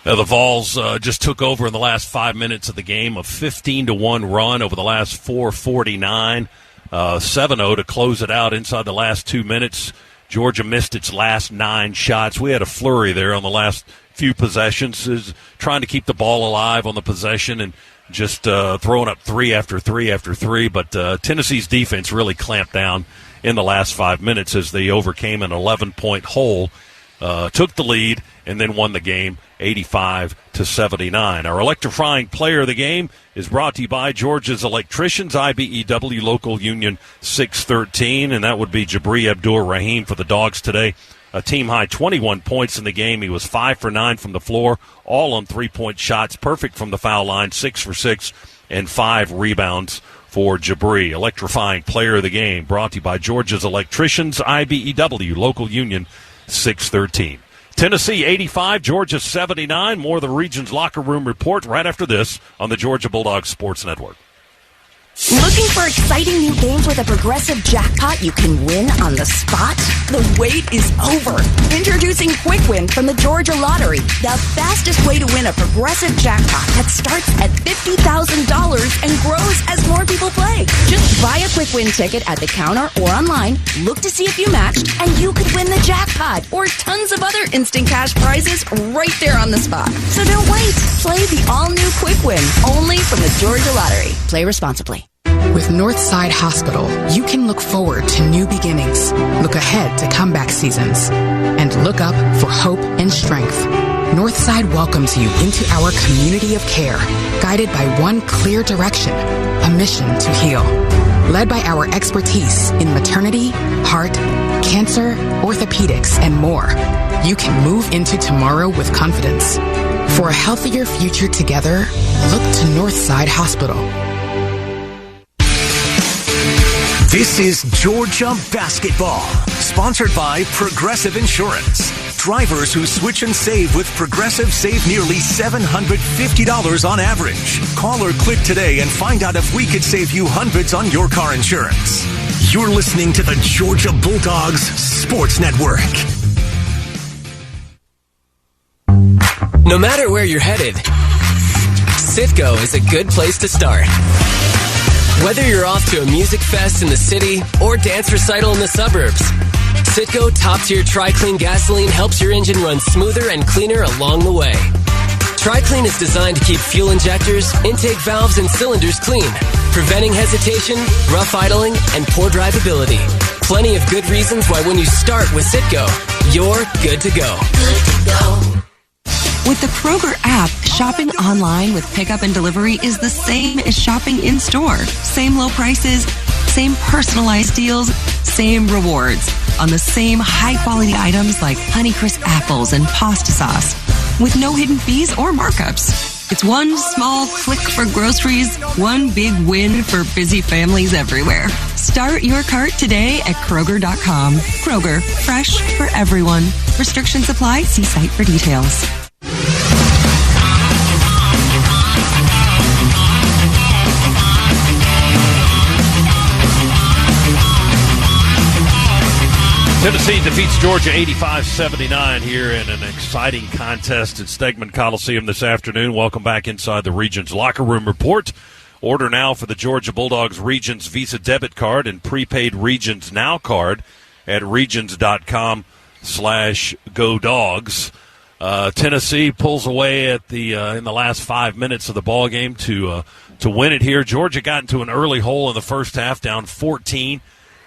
The Vols just took over in the last 5 minutes of the game, a 15-1 run over the last 4:49, 7-0 to close it out inside the last 2 minutes. Georgia missed its last 9 shots. We had a flurry there on the last few possessions, trying to keep the ball alive on the possession and just throwing up 3 after 3 after 3. But Tennessee's defense really clamped down in the last 5 minutes as they overcame an 11-point hole, took the lead, and then won the game 85-79. Our electrifying player of the game is brought to you by Georgia's Electricians, IBEW Local Union 613, and that would be Jabri Abdur-Rahim for the Dogs today. A team-high 21 points in the game. He was 5 for 9 from the floor, all on three-point shots, perfect from the foul line, 6 for 6, and 5 rebounds for Jabri. Electrifying player of the game, brought to you by Georgia's Electricians, IBEW Local Union 613. Tennessee 85, Georgia 79. More of the Region's Locker Room Report right after this on the Georgia Bulldogs Sports Network. Looking for exciting new games with a Progressive jackpot you can win on the spot? The wait is over. Introducing Quick Win from the Georgia Lottery, the fastest way to win a Progressive jackpot that starts at $50,000 and grows as more people play. Just buy a Quick Win ticket at the counter or online, look to see if you matched, and you could win the jackpot or tons of other instant cash prizes right there on the spot. So don't wait. Play the all-new Quick Win, only from the Georgia Lottery. Play responsibly. With Northside Hospital, you can look forward to new beginnings, look ahead to comeback seasons, and look up for hope and strength. Northside welcomes you into our community of care, guided by one clear direction, a mission to heal. Led by our expertise in maternity, heart, cancer, orthopedics, and more, you can move into tomorrow with confidence. For a healthier future together, look to Northside Hospital. This is Georgia Basketball, sponsored by Progressive Insurance. Drivers who switch and save with Progressive save nearly $750 on average. Call or click today and find out if we could save you hundreds on your car insurance. You're listening to the Georgia Bulldogs Sports Network. No matter where you're headed, Citgo is a good place to start. Whether you're off to a music fest in the city or dance recital in the suburbs, Citgo top-tier Tri-Clean gasoline helps your engine run smoother and cleaner along the way. Tri-Clean is designed to keep fuel injectors, intake valves, and cylinders clean, preventing hesitation, rough idling, and poor drivability. Plenty of good reasons why when you start with Citgo, you're good to go. Good to go. With the Kroger app, shopping online with pickup and delivery is the same as shopping in-store. Same low prices, same personalized deals, same rewards on the same high-quality items like Honeycrisp apples and pasta sauce with no hidden fees or markups. It's one small click for groceries, one big win for busy families everywhere. Start your cart today at Kroger.com. Kroger, fresh for everyone. Restrictions apply. See site for details. Tennessee defeats Georgia 85-79 here in an exciting contest at Stegman Coliseum this afternoon. Welcome back inside the Regions Locker Room Report. Order now for the Georgia Bulldogs Regions Visa debit card and prepaid Regions Now card at regions.com/GoDogs. Tennessee pulls away at the in the last 5 minutes of the ball game to win it here. Georgia got into an early hole in the first half, down 14.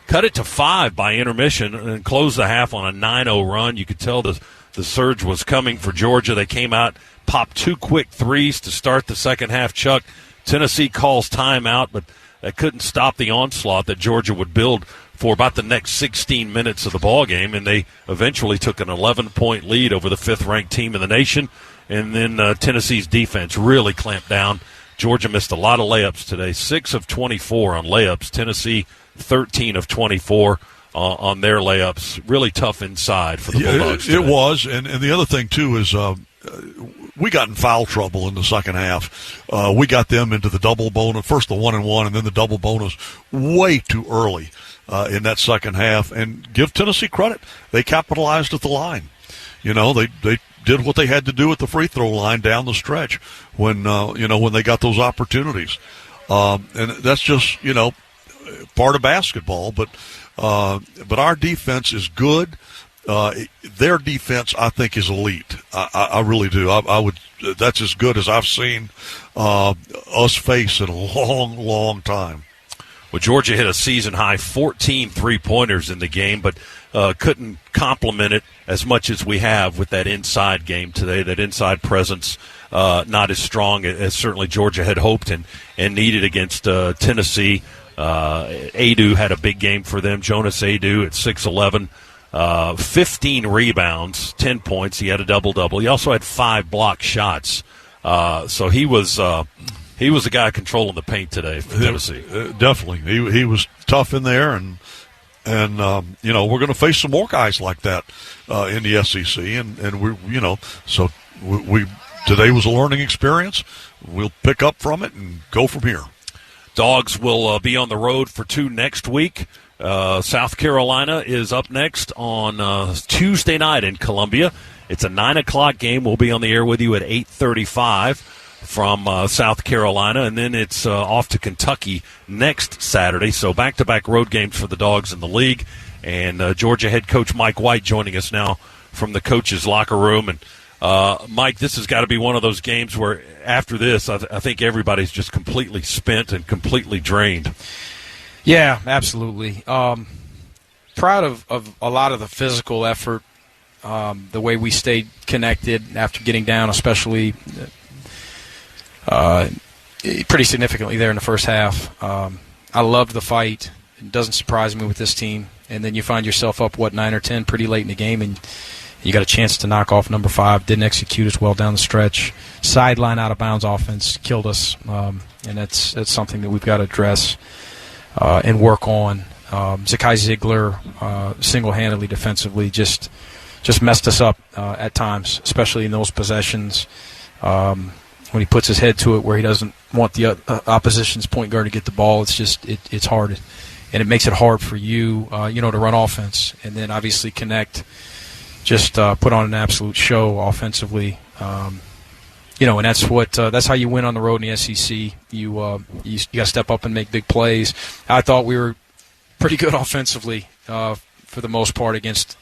Cut it to 5 by intermission and closed the half on a 9-0 run. You could tell the surge was coming for Georgia. They came out, popped 2 quick threes to start the second half. Chuck, Tennessee calls timeout, but that couldn't stop the onslaught that Georgia would build for about the next 16 minutes of the ball game, and they eventually took an 11-point lead over the 5th-ranked team in the nation. And then Tennessee's defense really clamped down. Georgia missed a lot of layups today, 6 of 24 on layups. Tennessee 13 of 24 on their layups. Really tough inside for the Bulldogs. It was, and the other thing, too, is we got in foul trouble in the second half. We got them into the double bonus, first the 1-and-1 and then the double bonus way too early in that second half. And give Tennessee credit. They capitalized at the line. You know, they did what they had to do at the free throw line down the stretch when they got those opportunities. And that's just, part of basketball, but our defense is good. Their defense, I think, is elite. I really do. I would. That's as good as I've seen us face in a long, long time. Well, Georgia hit a season-high 14 three-pointers in the game, but couldn't complement it as much as we have with that inside game today. That inside presence not as strong as certainly Georgia had hoped and needed against Tennessee. Adu had a big game for them. Jonas Adu at 6'11", 15 rebounds, 10 points. He had a double-double. He also had 5 blocked shots. So he was the guy controlling the paint today for Tennessee. Definitely. He was tough in there, and we're going to face some more guys like that in the SEC, and we today was a learning experience. We'll pick up from it and go from here. Dogs will be on the road for 2 next week. South Carolina is up next on Tuesday night in Columbia. It's a 9 o'clock game. We'll be on the air with you at 8:35 from South Carolina, and then it's off to Kentucky next Saturday. So back-to-back road games for the Dogs in the league. And Georgia head coach Mike White joining us now from the coach's locker room. And Mike, this has got to be one of those games where after this, I think everybody's just completely spent and completely drained. Yeah, absolutely. Proud of a lot of the physical effort, the way we stayed connected after getting down, especially pretty significantly there in the first half. I loved the fight. It doesn't surprise me with this team. And then you find yourself up, 9 or 10 pretty late in the game, and you got a chance to knock off number 5. Didn't execute as well down the stretch. Sideline out-of-bounds offense killed us, and that's something that we've got to address and work on. Zakai Ziegler single-handedly defensively just messed us up at times, especially in those possessions when he puts his head to it where he doesn't want the opposition's point guard to get the ball. It's hard. And it makes it hard for you, to run offense. And then obviously Connect just put on an absolute show offensively. And that's how you win on the road in the SEC. You got to step up and make big plays. I thought we were pretty good offensively for the most part against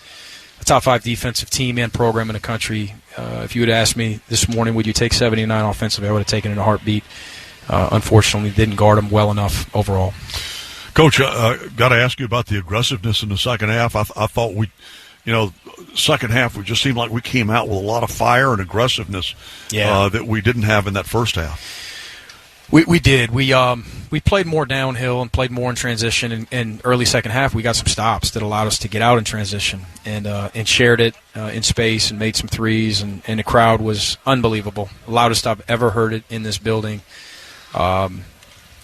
a top 5 defensive team and program in the country. If you had asked me this morning, would you take 79 offensively, I would have taken it in a heartbeat. Unfortunately, didn't guard them well enough overall. Coach, got to ask you about the aggressiveness in the second half. I thought second half, we just seemed like we came out with a lot of fire and aggressiveness that we didn't have in that first half. We did. We played more downhill and played more in transition. In early second half, we got some stops that allowed us to get out in transition and shared it in space and made some threes. And the crowd was unbelievable. Loudest I've ever heard it in this building.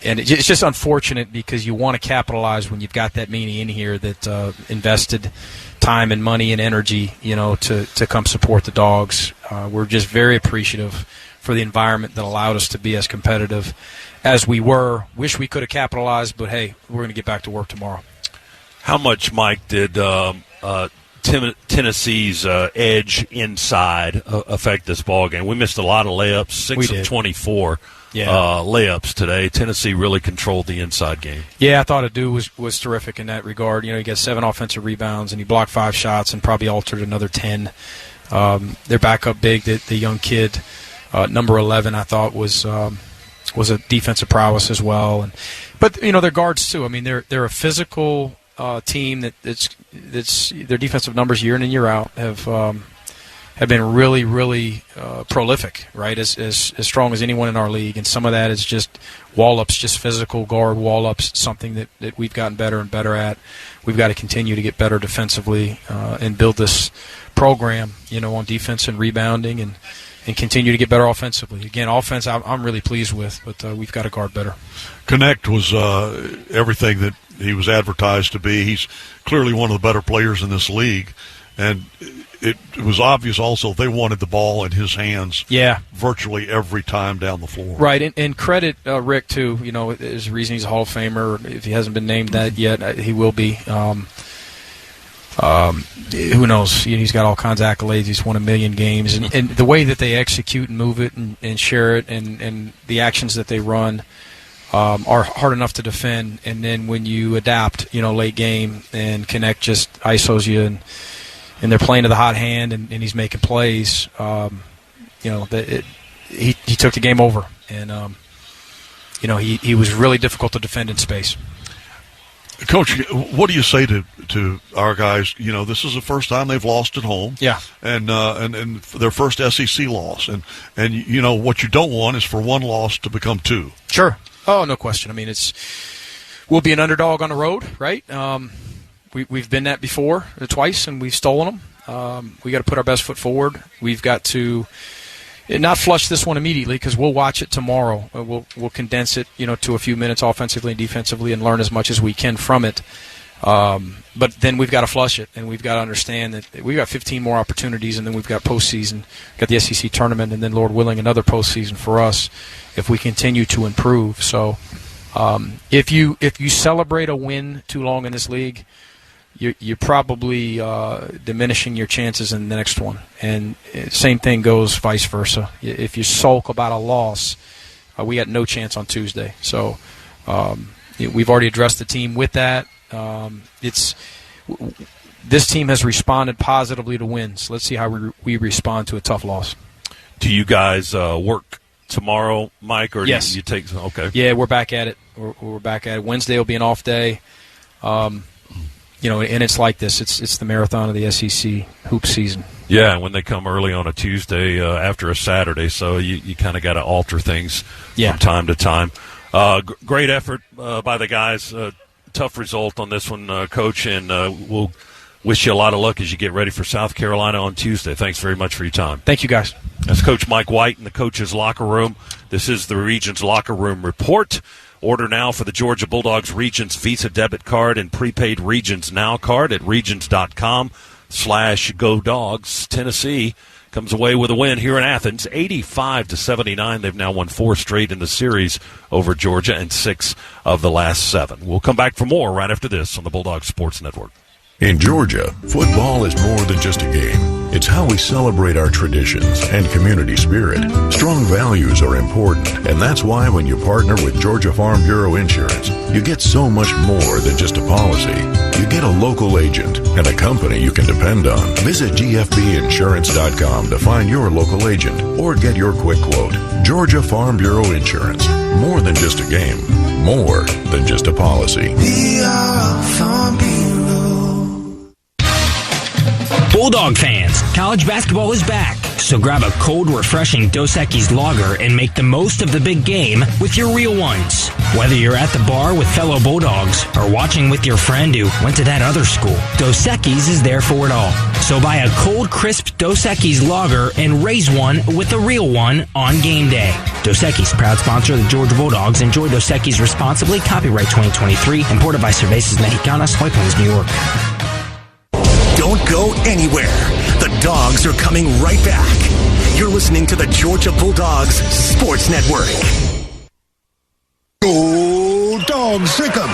And it's just unfortunate because you want to capitalize when you've got that many in here that invested time and money and energy, to come support the Dogs. We're just very appreciative for the environment that allowed us to be as competitive as we were. Wish we could have capitalized, but hey, we're going to get back to work tomorrow. How much, Mike, did Tennessee's edge inside affect this ball game? We missed a lot of layups, 6 of 24 layups today. Tennessee really controlled the inside game. Yeah, I thought Adu was terrific in that regard. He got 7 offensive rebounds, and he blocked 5 shots and probably altered another 10. Their backup big, the young kid, number 11, I thought was a defensive prowess as well. But their guards too. I mean, they're a physical team that's their defensive numbers year in and year out have been really, really prolific, right? As strong as anyone in our league, and some of that is just wall-ups, just physical guard wall-ups, something that we've gotten better and better at. We've got to continue to get better defensively and build this program, on defense and rebounding and continue to get better offensively. Again, offense I'm really pleased with, but we've got to guard better. Connect was everything that he was advertised to be. He's clearly one of the better players in this league, and it was obvious also they wanted the ball in his hands virtually every time down the floor. Right, and credit Rick, too. There's a reason he's a Hall of Famer. If he hasn't been named that yet, he will be. Who knows? He's got all kinds of accolades. He's won 1 million games. And the way that they execute and move it and share it and the actions that they run are hard enough to defend. And then when you adapt, late game and Connect just ISOs you and they're playing to the hot hand and he's making plays, he took the game over. And, he was really difficult to defend in space. Coach, what do you say to our guys? This is the first time they've lost at home. Yeah. And their first SEC loss. And what you don't want is for one loss to become 2. Sure. Oh, no question. I mean, we'll be an underdog on the road, right? We've been that before twice, and we've stolen them. We got to put our best foot forward. We've got to not flush this one immediately because we'll watch it tomorrow. We'll condense it, to a few minutes offensively and defensively and learn as much as we can from it. But then we've got to flush it, and we've got to understand that we've got 15 more opportunities, and then we've got postseason, got the SEC tournament, and then, Lord willing, another postseason for us if we continue to improve. So if you celebrate a win too long in this league, you're probably diminishing your chances in the next one. And same thing goes vice versa. If you sulk about a loss, we got no chance on Tuesday. So we've already addressed the team with that. This team has responded positively to wins. Let's see how we respond to a tough loss. Do you guys work tomorrow, Mike? Or yes. Do you take? Okay. Yeah, we're back at it. We're back at it. Wednesday will be an off day. And it's like this. It's the marathon of the SEC hoop season. Yeah, when they come early on a Tuesday after a Saturday, so you kind of got to alter things from time to time. Great effort by the guys. Tough result on this one, Coach, and we'll wish you a lot of luck as you get ready for South Carolina on Tuesday. Thanks very much for your time. Thank you, guys. That's Coach Mike White in the coach's locker room. This is the Regions Locker Room Report. Order now for the Georgia Bulldogs Regions Visa debit card and prepaid Regions Now card at regions.com/GoDogs. Tennessee comes away with a win here in Athens, 85-79. They've now won 4 straight in the series over Georgia and 6 of the last 7. We'll come back for more right after this on the Bulldog Sports Network. In Georgia, football is more than just a game. It's how we celebrate our traditions and community spirit. Strong values are important, and that's why when you partner with Georgia Farm Bureau Insurance, you get so much more than just a policy. You get a local agent and a company you can depend on. Visit gfbinsurance.com to find your local agent or get your quick quote. Georgia Farm Bureau Insurance. More than just a game. More than just a policy. We are Farm Bureau. Bulldog fans, college basketball is back. So grab a cold, refreshing Dos Equis lager and make the most of the big game with your real ones. Whether you're at the bar with fellow Bulldogs or watching with your friend who went to that other school, Dos Equis is there for it all. So buy a cold, crisp Dos Equis lager and raise one with a real one on game day. Dos Equis, proud sponsor of the Georgia Bulldogs. Enjoy Dos Equis responsibly. Copyright 2023. Imported by Cervezas Mexicanas, White Plains, New York. Don't go anywhere. The Dogs are coming right back. You're listening to the Georgia Bulldogs Sports Network. Go Dogs, sick 'em.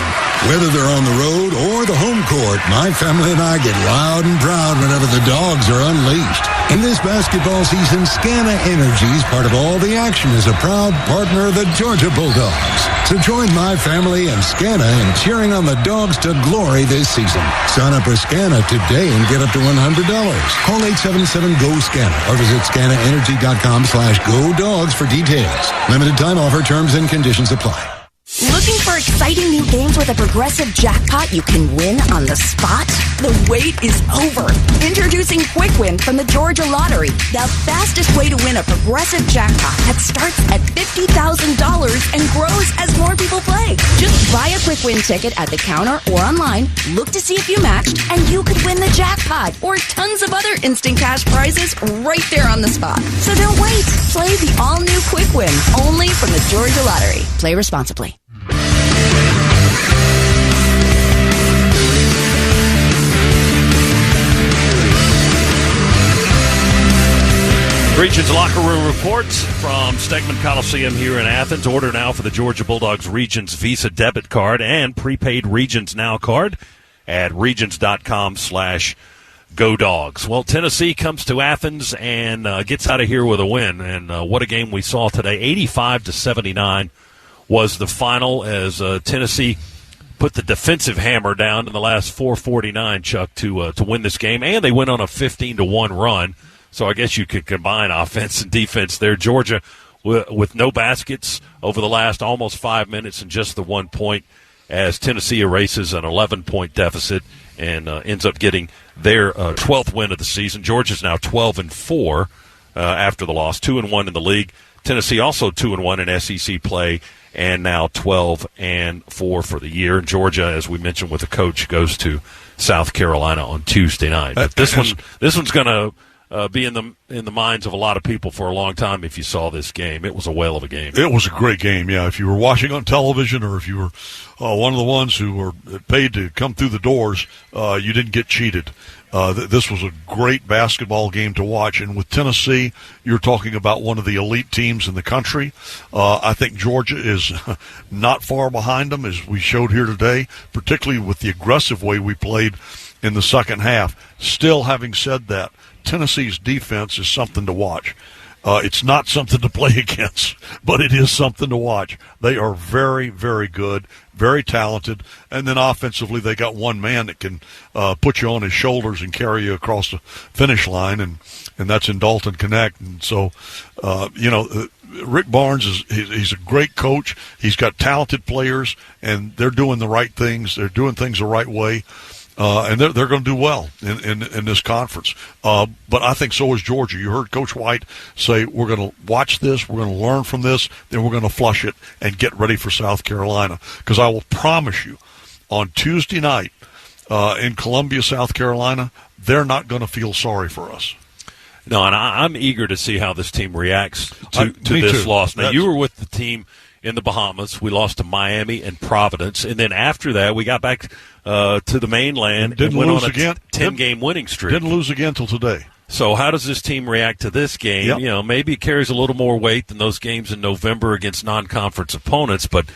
Whether they're on the road or the home court, my family and I get loud and proud whenever the Dogs are unleashed. In this basketball season, Scana Energy, part of all the action, is a proud partner of the Georgia Bulldogs. So join my family and Scana in cheering on the Dogs to glory this season. Sign up for Scana today and get up to $100. Call 877-GO-SCANA or visit scanaenergy.com/GoDogs for details. Limited time offer, terms and conditions apply. Looking for exciting new games with a progressive jackpot you can win on the spot? The wait is over. Introducing Quick Win from the Georgia Lottery, the fastest way to win a progressive jackpot that starts at $50,000 and grows as more people play. Just buy a Quick Win ticket at the counter or online, look to see if you matched, and you could win the jackpot or tons of other instant cash prizes right there on the spot. So don't wait. Play the all-new Quick Win, only from the Georgia Lottery. Play responsibly. Regions Locker Room Report from Stegman Coliseum here in Athens. Order now for the Georgia Bulldogs Regions Visa debit card and prepaid Regions Now card at regions.com/GoDogs. Well, Tennessee comes to Athens and gets out of here with a win. And what a game we saw today. 85-79 was the final as Tennessee put the defensive hammer down in the last 4:49, Chuck, to win this game. And they went on a 15-1 run. So I guess you could combine offense and defense there. Georgia with no baskets over the last almost 5 minutes and just the 1 point as Tennessee erases an 11-point deficit and ends up getting their 12th win of the season. Georgia's now 12-4 after the loss, 2-1 in the league. Tennessee also 2-1 in SEC play and now 12-4 for the year. And Georgia, as we mentioned with the coach, goes to South Carolina on Tuesday night. But this one's going to be in the minds of a lot of people for a long time. If you saw this game, it was a whale of a game. It was a great game, yeah. If you were watching on television or if you were one of the ones who were paid to come through the doors, you didn't get cheated. This was a great basketball game to watch. And with Tennessee, you're talking about one of the elite teams in the country. I think Georgia is not far behind them, as we showed here today, particularly with the aggressive way we played in the second half. Still, having said that, Tennessee's defense is something to watch. It's not something to play against, but it is something to watch. They are very, very good, very talented, and then offensively they got one man that can put you on his shoulders and carry you across the finish line, and that's in Dalton Connect. And so, Rick Barnes he's a great coach. He's got talented players, and they're doing the right things. They're doing things the right way. And they're going to do well in this conference. But I think so is Georgia. You heard Coach White say, we're going to watch this, we're going to learn from this, then we're going to flush it and get ready for South Carolina. Because I will promise you, on Tuesday night in Columbia, South Carolina, they're not going to feel sorry for us. No, and I'm eager to see how this team reacts to this loss. Now, you were with the team in the Bahamas. We lost to Miami and Providence. And then after that, we got back to the mainland and went on a 10-game winning streak. Didn't lose again until today. So how does this team react to this game? Yep. You know, maybe it carries a little more weight than those games in November against non-conference opponents. But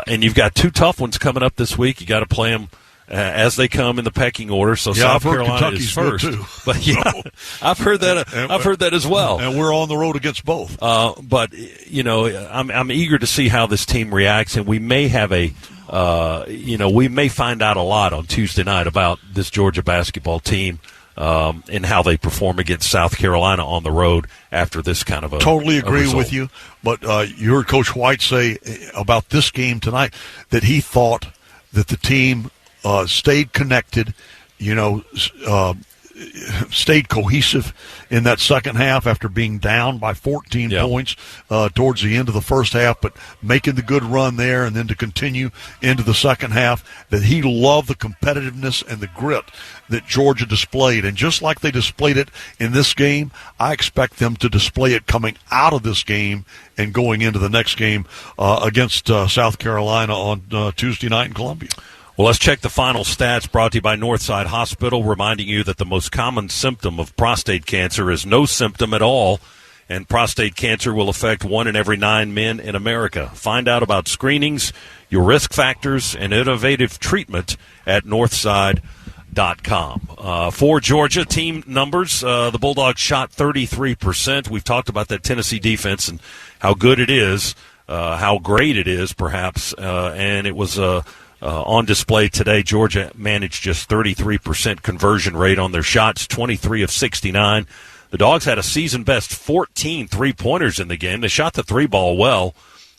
and you've got two tough ones coming up this week. You got to play them as they come in the pecking order. So South Carolina Kentucky's is first. Good too. But yeah, I've heard that. I've heard that as well. And we're on the road against both. But you know, I'm eager to see how this team reacts, and we may have we may find out a lot on Tuesday night about this Georgia basketball team. And how they perform against South Carolina on the road after this kind of a totally agree result. with you. But you heard Coach White say about this game tonight that he thought that the team stayed connected, stayed cohesive in that second half after being down by 14 points towards the end of the first half, but making the good run there and then to continue into the second half, that he loved the competitiveness and the grit that Georgia displayed. And just like they displayed it in this game, I expect them to display it coming out of this game and going into the next game against South Carolina on Tuesday night in Columbia. Well, let's check the final stats brought to you by Northside Hospital, reminding you that the most common symptom of prostate cancer is no symptom at all, and prostate cancer will affect 1 in every 9 men in America. Find out about screenings, your risk factors, and innovative treatment at Northside.com. For Georgia, team numbers, the Bulldogs shot 33%. We've talked about that Tennessee defense and how good it is, how great it is, perhaps, and it was on display today. Georgia managed just 33% conversion rate on their shots, 23 of 69. The Dogs had a season-best 14 three-pointers in the game. They shot the three ball well,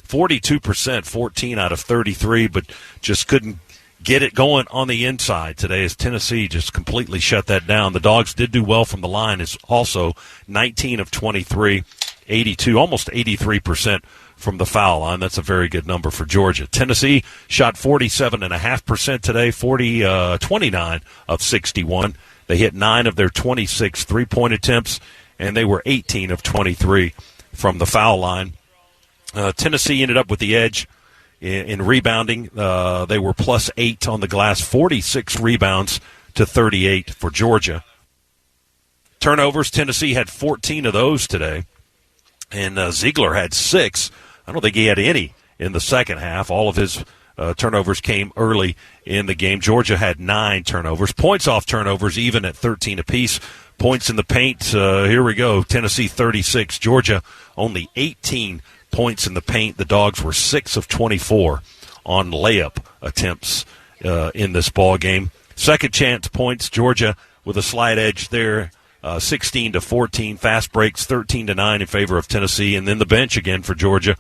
42%, 14 out of 33, but just couldn't get it going on the inside today as Tennessee just completely shut that down. The Dogs did do well from the line. It's also 19 of 23, 82, almost 83% from the foul line. That's a very good number for Georgia. Tennessee shot 47.5% today, 29 of 61. They hit 9 of their 26 three-point attempts, and they were 18 of 23 from the foul line. Tennessee ended up with the edge in rebounding. They were plus 8 on the glass, 46 rebounds to 38 for Georgia. Turnovers, Tennessee had 14 of those today, and Ziegler had 6. I don't think he had any in the second half. All of his turnovers came early in the game. Georgia had 9 turnovers. Points off turnovers, even at 13 apiece. Points in the paint, here we go. Tennessee 36, Georgia only 18 points in the paint. The Dogs were 6 of 24 on layup attempts in this ball game. Second chance points, Georgia with a slight edge there. 16 to 14, fast breaks 13 to 9 in favor of Tennessee, and then the bench again for Georgia,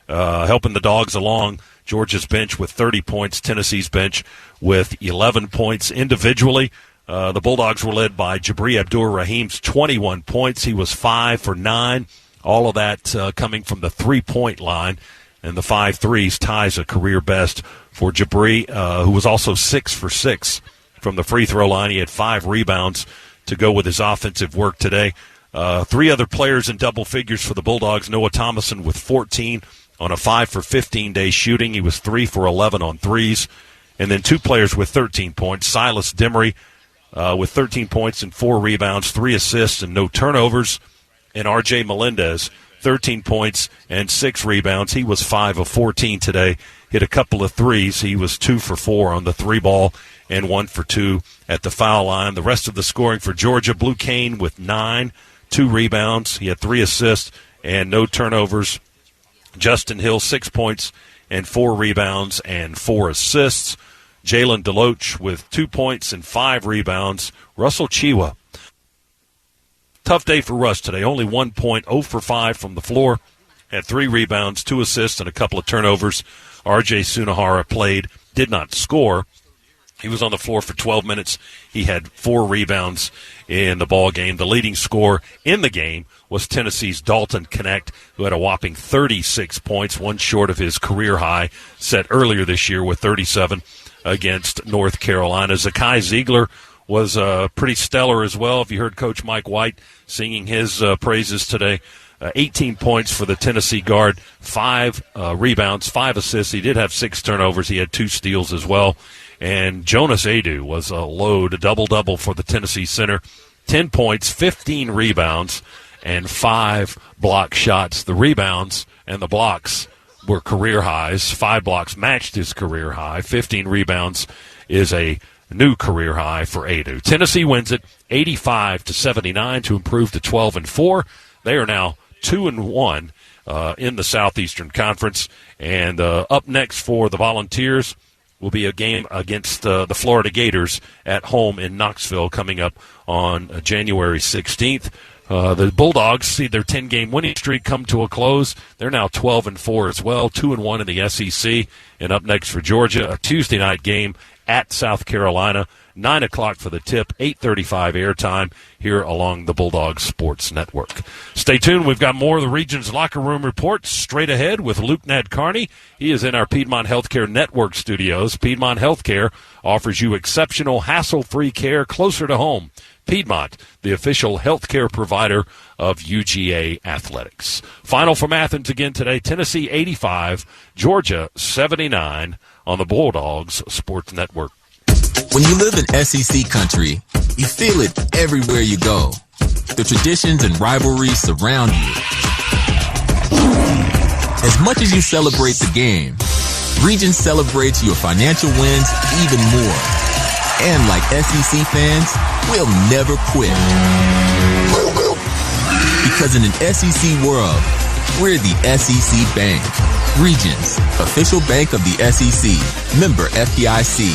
helping the Dogs along. Georgia's bench with 30 points, Tennessee's bench with 11 points individually. The Bulldogs were led by Jabri Abdur-Rahim's 21 points. He was 5 for 9. All of that coming from the three-point line, and the 5 threes ties a career best for Jabri, who was also 6 for 6 from the free throw line. He had 5 rebounds to go with his offensive work today. 3 other players in double figures for the Bulldogs. Noah Thomason with 14 on a 5 for 15 day shooting. He was 3 for 11 on threes. And then 2 players with 13 points. Silas Demery with 13 points and 4 rebounds, 3 assists and no turnovers. And R.J. Melendez, 13 points and 6 rebounds. He was 5 of 14 today. Hit a couple of threes. He was 2 for 4 on the 3-ball and 1 for 2 at the foul line. The rest of the scoring for Georgia, Blue Kane with 9, 2 rebounds. He had 3 assists and no turnovers. Justin Hill, 6 points and 4 rebounds and 4 assists. Jalen Deloach with 2 points and 5 rebounds. Russell Chiwa, tough day for Russ today. Only 1 point, 0 for 5 from the floor. Had 3 rebounds, 2 assists, and a couple of turnovers. R.J. Sunahara played, did not score. He was on the floor for 12 minutes. He had 4 rebounds in the ball game. The leading scorer in the game was Tennessee's Dalton Connect, who had a whopping 36 points, one short of his career high set earlier this year with 37 against North Carolina. Zakai Ziegler was pretty stellar as well. If you heard Coach Mike White singing his praises today, 18 points for the Tennessee guard, 5 rebounds, 5 assists. He did have 6 turnovers. He had 2 steals as well. And Jonas Adu was a load, a double-double for the Tennessee center. 10 points, 15 rebounds, and 5 block shots. The rebounds and the blocks were career highs. 5 blocks matched his career high. 15 rebounds is a new career high for Adu. Tennessee wins it 85-79 to improve to 12-4. They are now 2-1 in the Southeastern Conference. And up next for the Volunteers will be a game against the Florida Gators at home in Knoxville coming up on January 16th. The Bulldogs see their 10-game winning streak come to a close. They're now 12-4 as well, 2-1 in the SEC. And up next for Georgia, a Tuesday night game at South Carolina, 9 o'clock for the tip, 8:35 airtime here along the Bulldogs Sports Network. Stay tuned. We've got more of the Region's Locker Room Report straight ahead with Luke Nadkarni. He is in our Piedmont Healthcare Network studios. Piedmont Healthcare offers you exceptional, hassle-free care closer to home. Piedmont, the official healthcare provider of UGA Athletics. Final from Athens again today, Tennessee 85, Georgia 79 on the Bulldogs Sports Network. When you live in SEC country, you feel it everywhere you go. The traditions and rivalries surround you. As much as you celebrate the game, Regions celebrates your financial wins even more. And like SEC fans, we'll never quit. Because in an SEC world, we're the SEC Bank. Regions, official bank of the SEC. Member FDIC.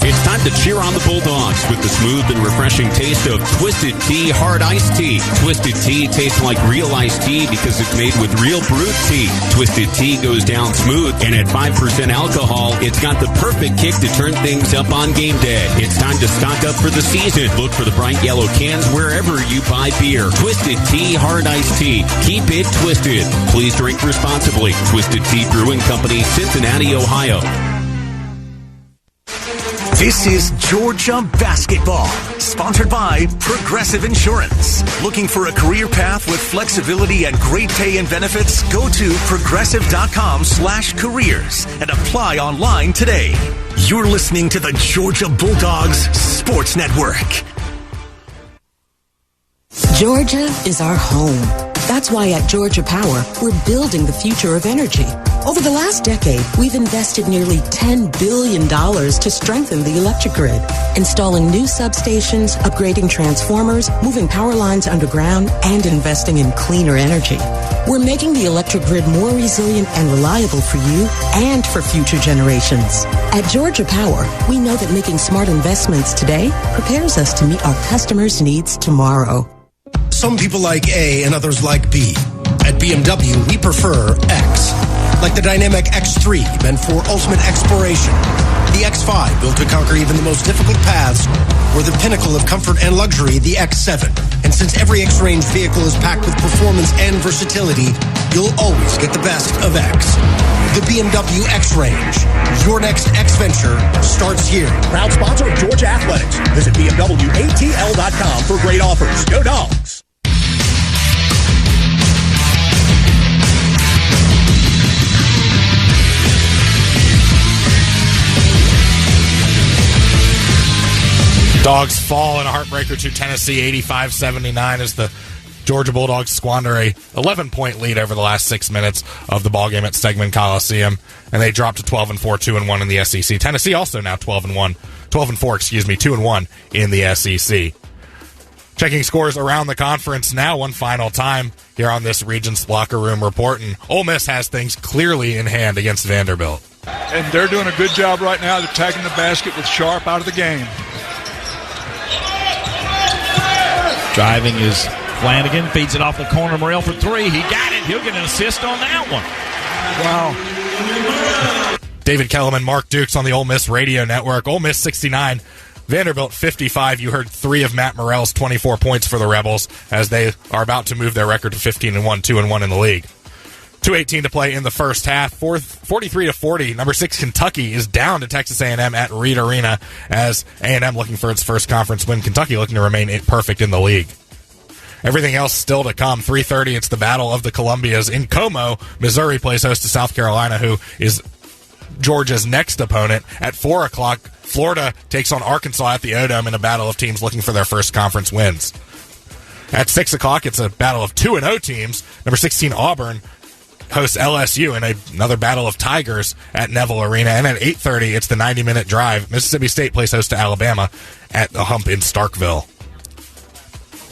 It's time to cheer on the Bulldogs with the smooth and refreshing taste of Twisted Tea Hard Iced Tea. Twisted Tea tastes like real iced tea because it's made with real brewed tea. Twisted Tea goes down smooth, and at 5% alcohol, it's got the perfect kick to turn things up on game day. It's time to stock up for the season. Look for the bright yellow cans wherever you buy beer. Twisted Tea Hard Iced Tea. Keep it twisted. Please drink responsibly. Twisted Tea Brewing Company, Cincinnati, Ohio. This is Georgia Basketball, sponsored by Progressive Insurance. Looking for a career path with flexibility and great pay and benefits? Go to progressive.com/careers and apply online today. You're listening to the Georgia Bulldogs Sports Network. Georgia is our home. That's why at Georgia Power, we're building the future of energy. Over the last decade, we've invested nearly $10 billion to strengthen the electric grid, installing new substations, upgrading transformers, moving power lines underground, and investing in cleaner energy. We're making the electric grid more resilient and reliable for you and for future generations. At Georgia Power, we know that making smart investments today prepares us to meet our customers' needs tomorrow. Some people like A and others like B. At BMW, we prefer X. Like the dynamic X3, meant for ultimate exploration. The X5, built to conquer even the most difficult paths. Or the pinnacle of comfort and luxury, the X7. And since every X-Range vehicle is packed with performance and versatility, you'll always get the best of X. The BMW X-Range. Your next X-Venture starts here. Proud sponsor of Georgia Athletics. Visit BMWATL.com for great offers. Go Dogs! Dogs fall in a heartbreaker to Tennessee, 85-79, as the Georgia Bulldogs squander a 11-point lead over the last 6 minutes of the ballgame at Stegman Coliseum, and they drop to 12-4, 2-1 in the SEC. Tennessee also now 12-4, 2-1 in the SEC. Checking scores around the conference now one final time here on this Regions Locker Room Report, and Ole Miss has things clearly in hand against Vanderbilt. And they're doing a good job right now. They're tagging the basket with Sharp out of the game. Driving is Flanagan, feeds it off the corner. Morrell for three. He got it. He'll get an assist on that one. Wow. David Kellerman, Mark Dukes on the Ole Miss Radio Network. Ole Miss 69, Vanderbilt 55. You heard 3 of Matt Morrell's 24 points for the Rebels as they are about to move their record to 15-1, 2-1 in the league. 2:18 to play in the first half. 43-40. Number 6 Kentucky is down to Texas A&M at Reed Arena as A&M looking for its first conference win. Kentucky looking to remain perfect in the league. Everything else still to come. 3:30, it's the Battle of the Columbias in Como. Missouri plays host to South Carolina, who is Georgia's next opponent. At 4 o'clock, Florida takes on Arkansas at the O-Dome in a battle of teams looking for their first conference wins. At 6 o'clock, it's a battle of 2-0 teams. Number 16 Auburn hosts LSU in another battle of Tigers at Neville Arena. And at 8:30, it's the 90-minute drive. Mississippi State plays host to Alabama at the Hump in Starkville.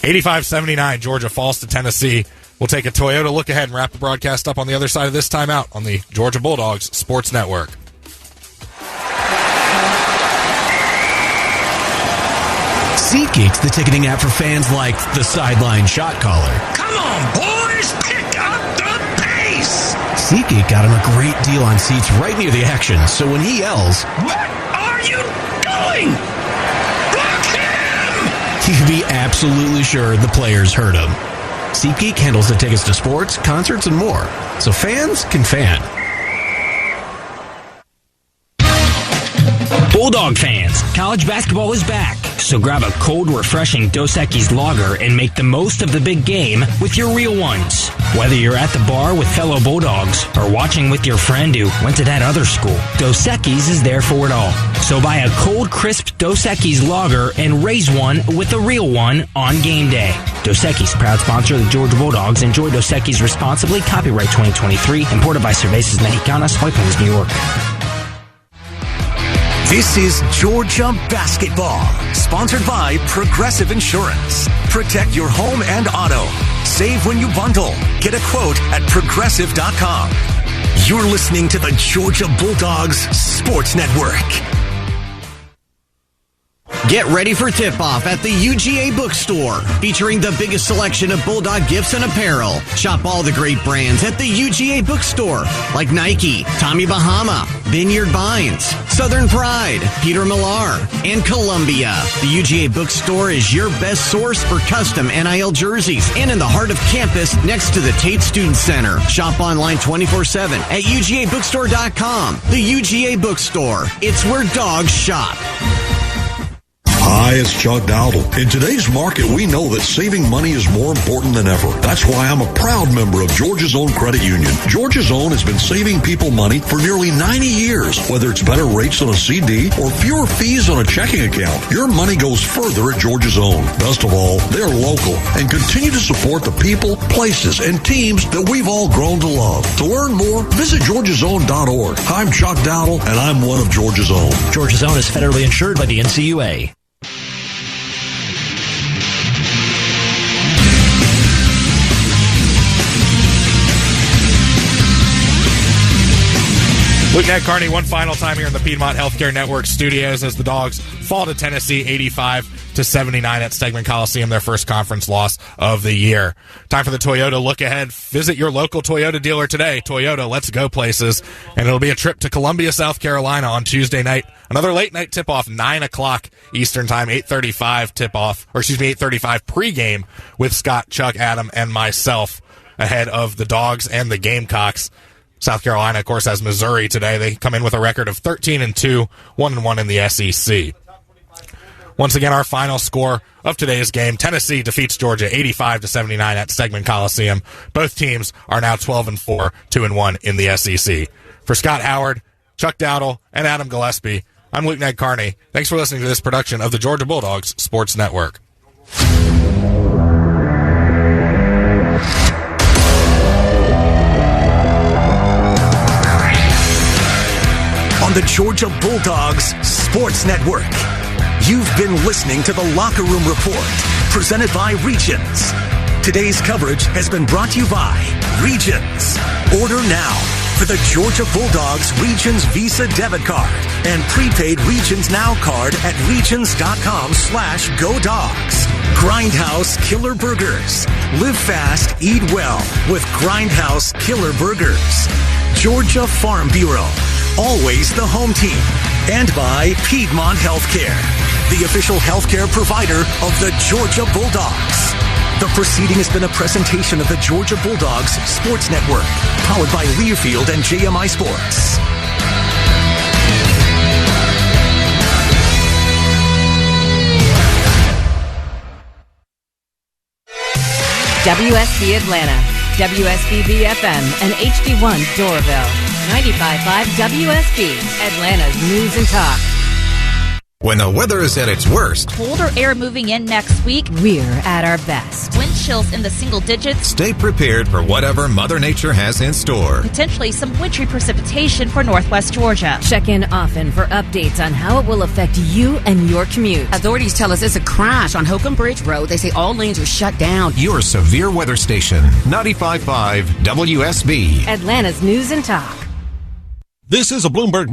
85-79, Georgia falls to Tennessee. We'll take a Toyota look ahead and wrap the broadcast up on the other side of this timeout on the Georgia Bulldogs Sports Network. SeatGeek's the ticketing app for fans like the sideline shot caller. Come on, boys, pick up the pace! SeatGeek got him a great deal on seats right near the action, so when he yells, "What are you doing? Block him!" he can be absolutely sure the players heard him. SeatGeek handles the tickets to sports, concerts, and more, so fans can fan. Bulldog fans, college basketball is back. So grab a cold, refreshing Dos Equis lager and make the most of the big game with your real ones. Whether you're at the bar with fellow Bulldogs or watching with your friend who went to that other school, Dos Equis is there for it all. So buy a cold, crisp Dos Equis lager and raise one with a real one on game day. Dos Equis, proud sponsor of the Georgia Bulldogs. Enjoy Dos Equis responsibly. Copyright 2023. Imported by Cervezas Mexicanas, White Plains, New York. This is Georgia Basketball, sponsored by Progressive Insurance. Protect your home and auto. Save when you bundle. Get a quote at Progressive.com. You're listening to the Georgia Bulldogs Sports Network. Get ready for tip-off at the UGA Bookstore, featuring the biggest selection of Bulldog gifts and apparel. Shop all the great brands at the UGA Bookstore, like Nike, Tommy Bahama, Vineyard Vines, Southern Pride, Peter Millar, and Columbia. The UGA Bookstore is your best source for custom NIL jerseys, and in the heart of campus next to the Tate Student Center. Shop online 24/7 at UGABookstore.com. The UGA Bookstore. It's where dogs shop. Hi, it's Chuck Dowdle. In today's market, we know that saving money is more important than ever. That's why I'm a proud member of Georgia's Own Credit Union. Georgia's Own has been saving people money for nearly 90 years. Whether it's better rates on a CD or fewer fees on a checking account, your money goes further at Georgia's Own. Best of all, they're local and continue to support the people, places, and teams that we've all grown to love. To learn more, visit georgiasown.org. I'm Chuck Dowdle, and I'm one of Georgia's Own. Georgia's Own is federally insured by the NCUA. Luke Ned Carney, one final time here in the Piedmont Healthcare Network studios as the Dogs fall to Tennessee 85-79 at Stegman Coliseum, their first conference loss of the year. Time for the Toyota look ahead. Visit your local Toyota dealer today. Toyota, let's go places. And it'll be a trip to Columbia, South Carolina on Tuesday night. Another late night tip-off, 9 o'clock Eastern Time, 8:35 tip-off, 8:35 pregame with Scott, Chuck, Adam, and myself ahead of the Dogs and the Gamecocks. South Carolina, of course, has Missouri today. They come in with a record of 13-2, 1-1 in the SEC. Once again, our final score of today's game, Tennessee defeats Georgia 85-79 at Stegman Coliseum. Both teams are now 12-4, 2-1 in the SEC. For Scott Howard, Chuck Dowdle, and Adam Gillespie, I'm Luke Ned Carney. Thanks for listening to this production of the Georgia Bulldogs Sports Network. On the Georgia Bulldogs Sports Network. You've been listening to the Locker Room Report, presented by Regions. Today's coverage has been brought to you by Regions. Order now for the Georgia Bulldogs Regions Visa debit card and prepaid Regions Now card at regions.com/GoDogs. Grindhouse Killer Burgers. Live fast, eat well with Grindhouse Killer Burgers. Georgia Farm Bureau. always the home team. And by Piedmont Healthcare, the official healthcare provider of the Georgia Bulldogs. The proceeding has been a presentation of the Georgia Bulldogs Sports Network, powered by Learfield and JMI Sports. WSB Atlanta, WSB BFM, and HD1 Doraville. 95.5 WSB, Atlanta's News and Talk. When the weather is at its worst, colder air moving in next week, we're at our best. Wind chills in the single digits. Stay prepared for whatever Mother Nature has in store. Potentially some wintry precipitation for northwest Georgia. Check in often for updates on how it will affect you and your commute. Authorities tell us it's a crash on Holcomb Bridge Road. They say all lanes are shut down. Your severe weather station, 95.5 WSB. Atlanta's News and Talk. This is a Bloomberg